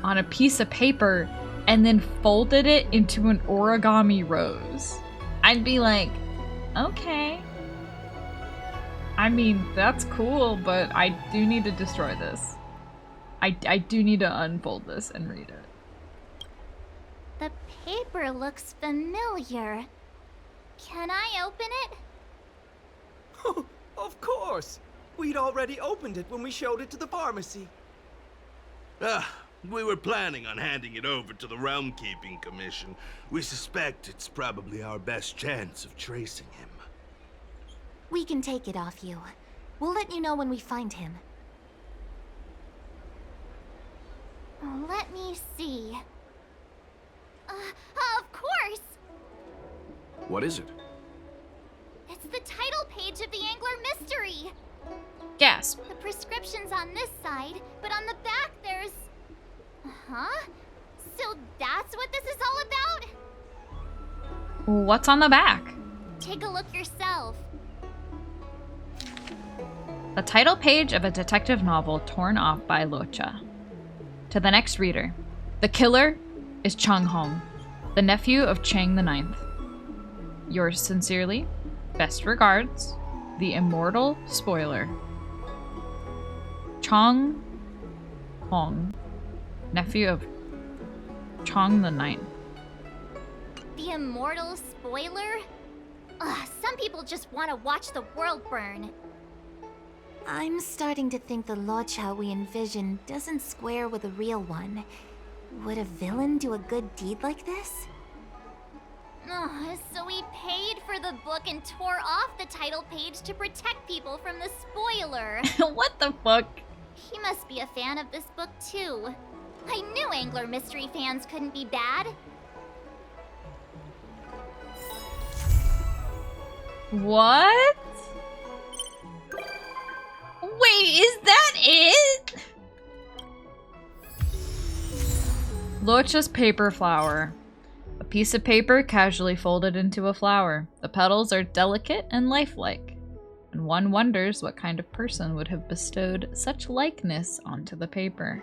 on a piece of paper and then folded it into an origami rose. I'd be like, okay. I mean, that's cool, but I do need to destroy this. I do need to unfold this and read it. The paper looks familiar. Can I open it? Of course. We'd already opened it when we showed it to the pharmacy. We were planning on handing it over to the Realm Keeping Commission. We suspect it's probably our best chance of tracing him. We can take it off you. We'll let you know when we find him. Let me see. Of course! What is it? It's the title page of the Angler Mystery! Gasp. The prescription's on this side, but on the back there's... Huh? So that's what this is all about? What's on the back? Take a look yourself. The title page of a detective novel torn off by Luocha. To the next reader, the killer is Chang Hong, the nephew of Chang the Ninth. Yours sincerely, best regards, the immortal spoiler. Chang Hong, nephew of Chang the Ninth. The immortal spoiler? Ugh, some people just want to watch the world burn. I'm starting to think the luocha we envision doesn't square with a real one. Would a villain do a good deed like this? Ugh, so he paid for the book and tore off the title page to protect people from the spoiler. What the fuck? He must be a fan of this book too. I knew Angler Mystery fans couldn't be bad. What? Wait, is that it? Luocha's paper flower. A piece of paper casually folded into a flower. The petals are delicate and lifelike, and one wonders what kind of person would have bestowed such likeness onto the paper.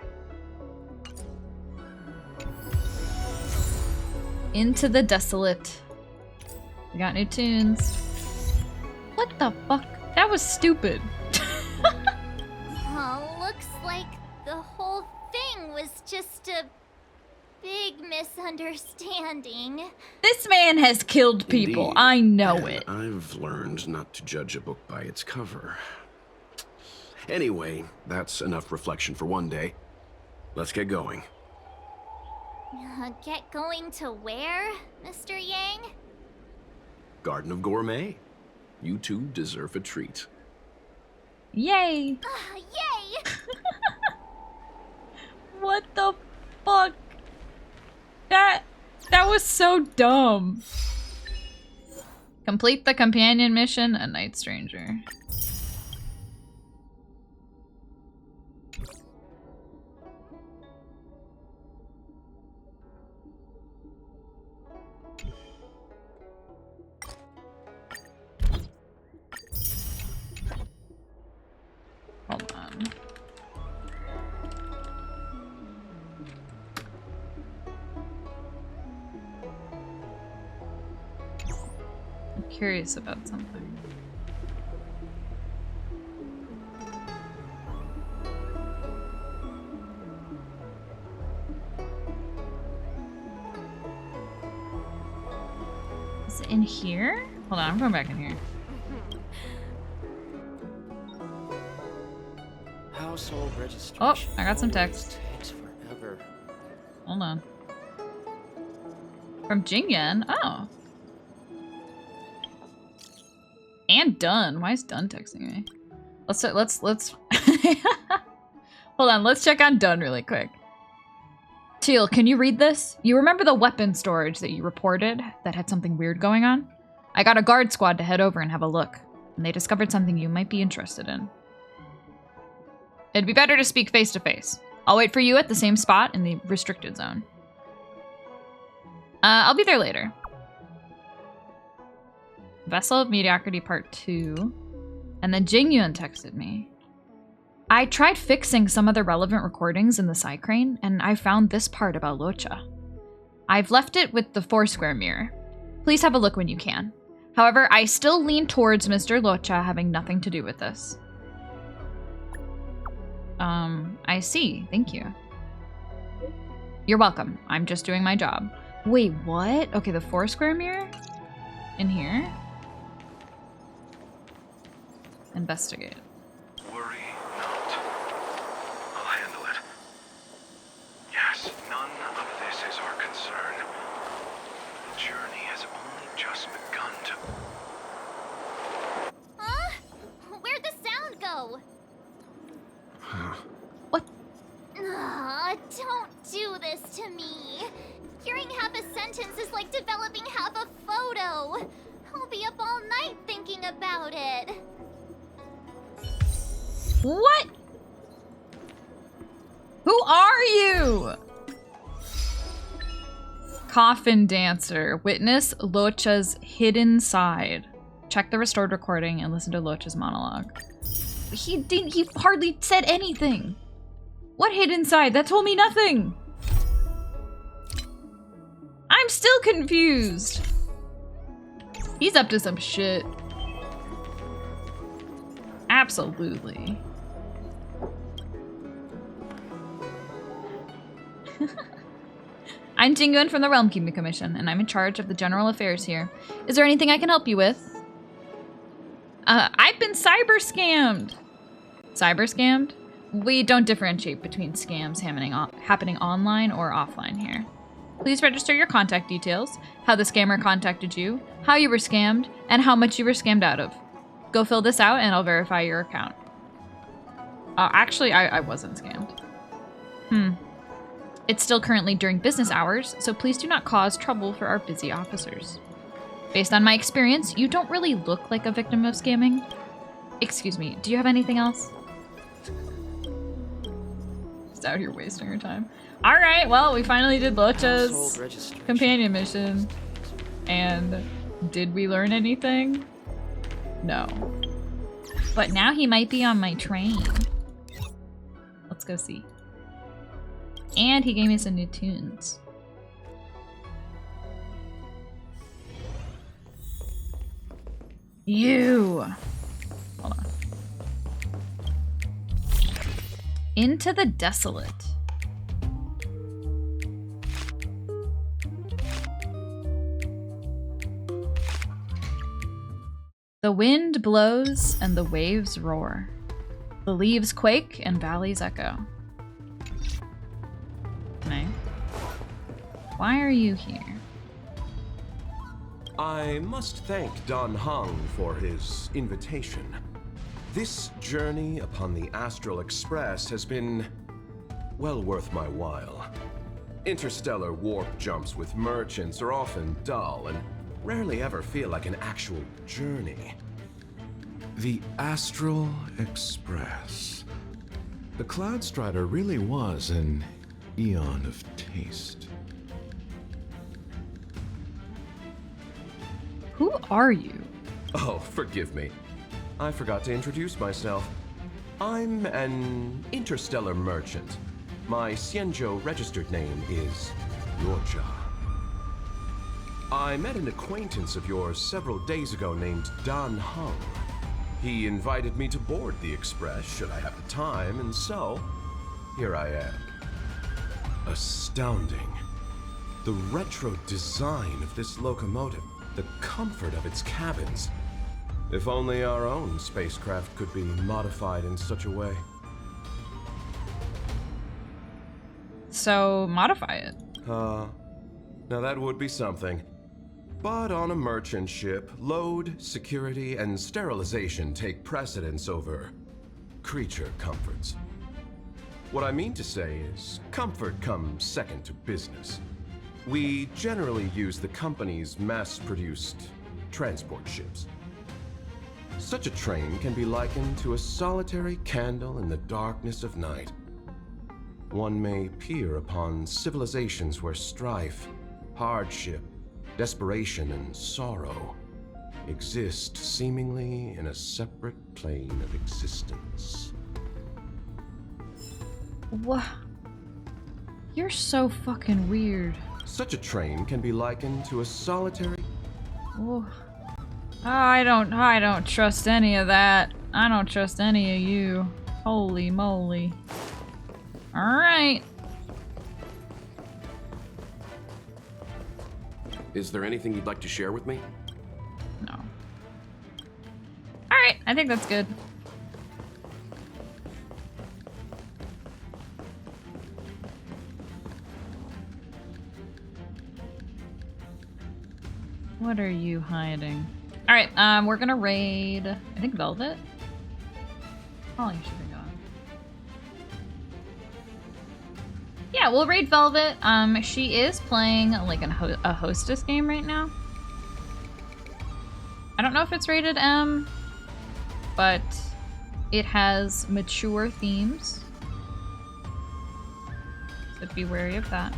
Into the Desolate. We got new tunes. What the fuck? That was stupid. Looks like the whole thing was just a big misunderstanding. This man has killed people. Indeed. I know it. I've learned not to judge a book by its cover. Anyway, that's enough reflection for one day. Let's get going. Get going to where, Mr. Yang? Garden of Gourmet. You two deserve a treat. Yay! Yay! What the fuck? That was so dumb. Complete the companion mission, A Night Stranger. Hold on. I'm curious about something. Is it in here? Hold on, I'm going back in here. Household registration. Oh, I got some text. Takes forever. Hold on. From Jingyan? Oh. And Dun. Why is Dun texting me? Let's hold on, let's check on Dun really quick. Teal, can you read this? You remember the weapon storage that you reported that had something weird going on? I got a guard squad to head over and have a look, and they discovered something you might be interested in. It'd be better to speak face to face. I'll wait for you at the same spot in the restricted zone. I'll be there later. Vessel of Mediocrity Part 2. And then Jingyun texted me. I tried fixing some of the relevant recordings in the Psycrane, and I found this part about luocha. I've left it with the Foursquare mirror. Please have a look when you can. However, I still lean towards Mr. Luocha having nothing to do with this. I see. Thank you. You're welcome. I'm just doing my job. Wait, what? Okay, the Foursquare mirror? In here? Investigate. Worry not. I'll handle it. Yes, none of this is our concern. The journey has only just begun to... Huh? Where'd the sound go? What? Don't do this to me. Hearing half a sentence is like developing half a photo. I'll be up all night thinking about it. What? Who are you? Coffin Dancer. Witness Luocha's hidden side. Check the restored recording and listen to Luocha's monologue. He hardly said anything. What hidden side? That told me nothing. I'm still confused. He's up to some shit. Absolutely. I'm Jingyun from the Realm Keeping Commission, and I'm in charge of the general affairs here. Is there anything I can help you with? I've been cyber scammed. Cyber scammed? We don't differentiate between scams happening online or offline here. Please register your contact details, how the scammer contacted you, how you were scammed, and how much you were scammed out of. Go fill this out and I'll verify your account. Actually, I wasn't scammed. It's still currently during business hours, so please do not cause trouble for our busy officers. Based on my experience, you don't really look like a victim of scamming. Excuse me, do you have anything else? Just out here wasting your time. Alright, well, we finally did Luocha's companion mission. And did we learn anything? No. But now he might be on my train. Let's go see. And he gave me some new tunes. You! Hold on. Into the Desolate. The wind blows and the waves roar. The leaves quake and valleys echo. Nice. Why are you here? I must thank Don Hung for his invitation. This journey upon the Astral Express has been well worth my while. Interstellar warp jumps with merchants are often dull and rarely ever feel like an actual journey. The Astral Express. The Cloud Strider really was an eon of taste. Who are you? Oh, forgive me. I forgot to introduce myself. I'm an interstellar merchant. My Xianzhou registered name is luocha. I met an acquaintance of yours several days ago named Don Hung. He invited me to board the Express should I have the time, and so here I am. Astounding. The retro design of this locomotive, the comfort of its cabins. If only our own spacecraft could be modified in such a way. So, modify it. Now that would be something. But on a merchant ship, load, security, and sterilization take precedence over creature comforts. What I mean to say is, comfort comes second to business. We generally use the company's mass-produced transport ships. Such a train can be likened to a solitary candle in the darkness of night. One may peer upon civilizations where strife, hardship, desperation, and sorrow exist seemingly in a separate plane of existence. What? You're so fucking weird. Such a train can be likened to a solitary... Oh, I don't trust any of that. I don't trust any of you. Holy moly. Alright. Is there anything you'd like to share with me? No. Alright, I think that's good. What are you hiding? Alright, we're gonna raid, I think Velvet? Oh, you should be gone. Yeah, we'll raid Velvet. She is playing like a hostess game right now. I don't know if it's rated M, but it has mature themes. So be wary of that.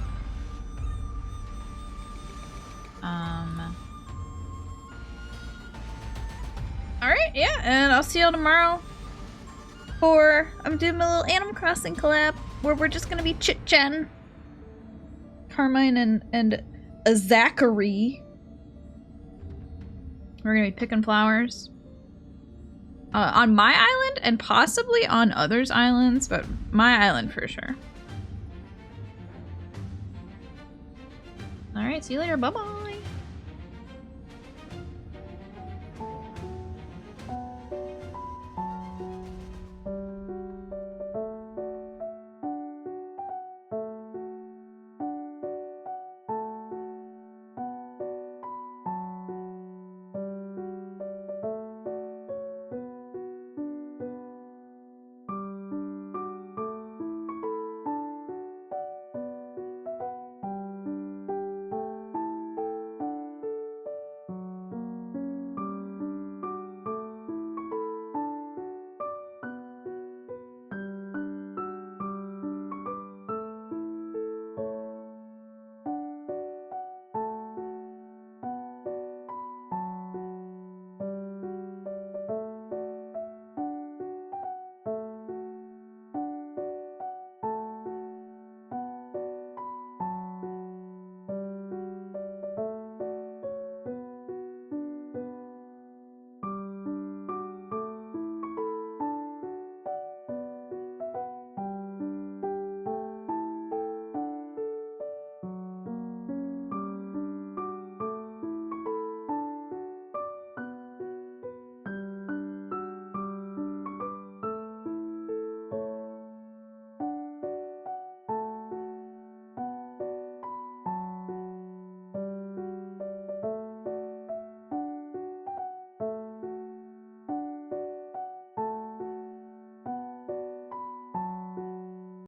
Alright, yeah, and I'll see y'all tomorrow for I'm doing my little Animal Crossing collab where we're just gonna be chit-chatting. Carmine and Zachary. We're gonna be picking flowers. On my island and possibly on others' islands, but my island for sure. Alright, see you later, bye-bye.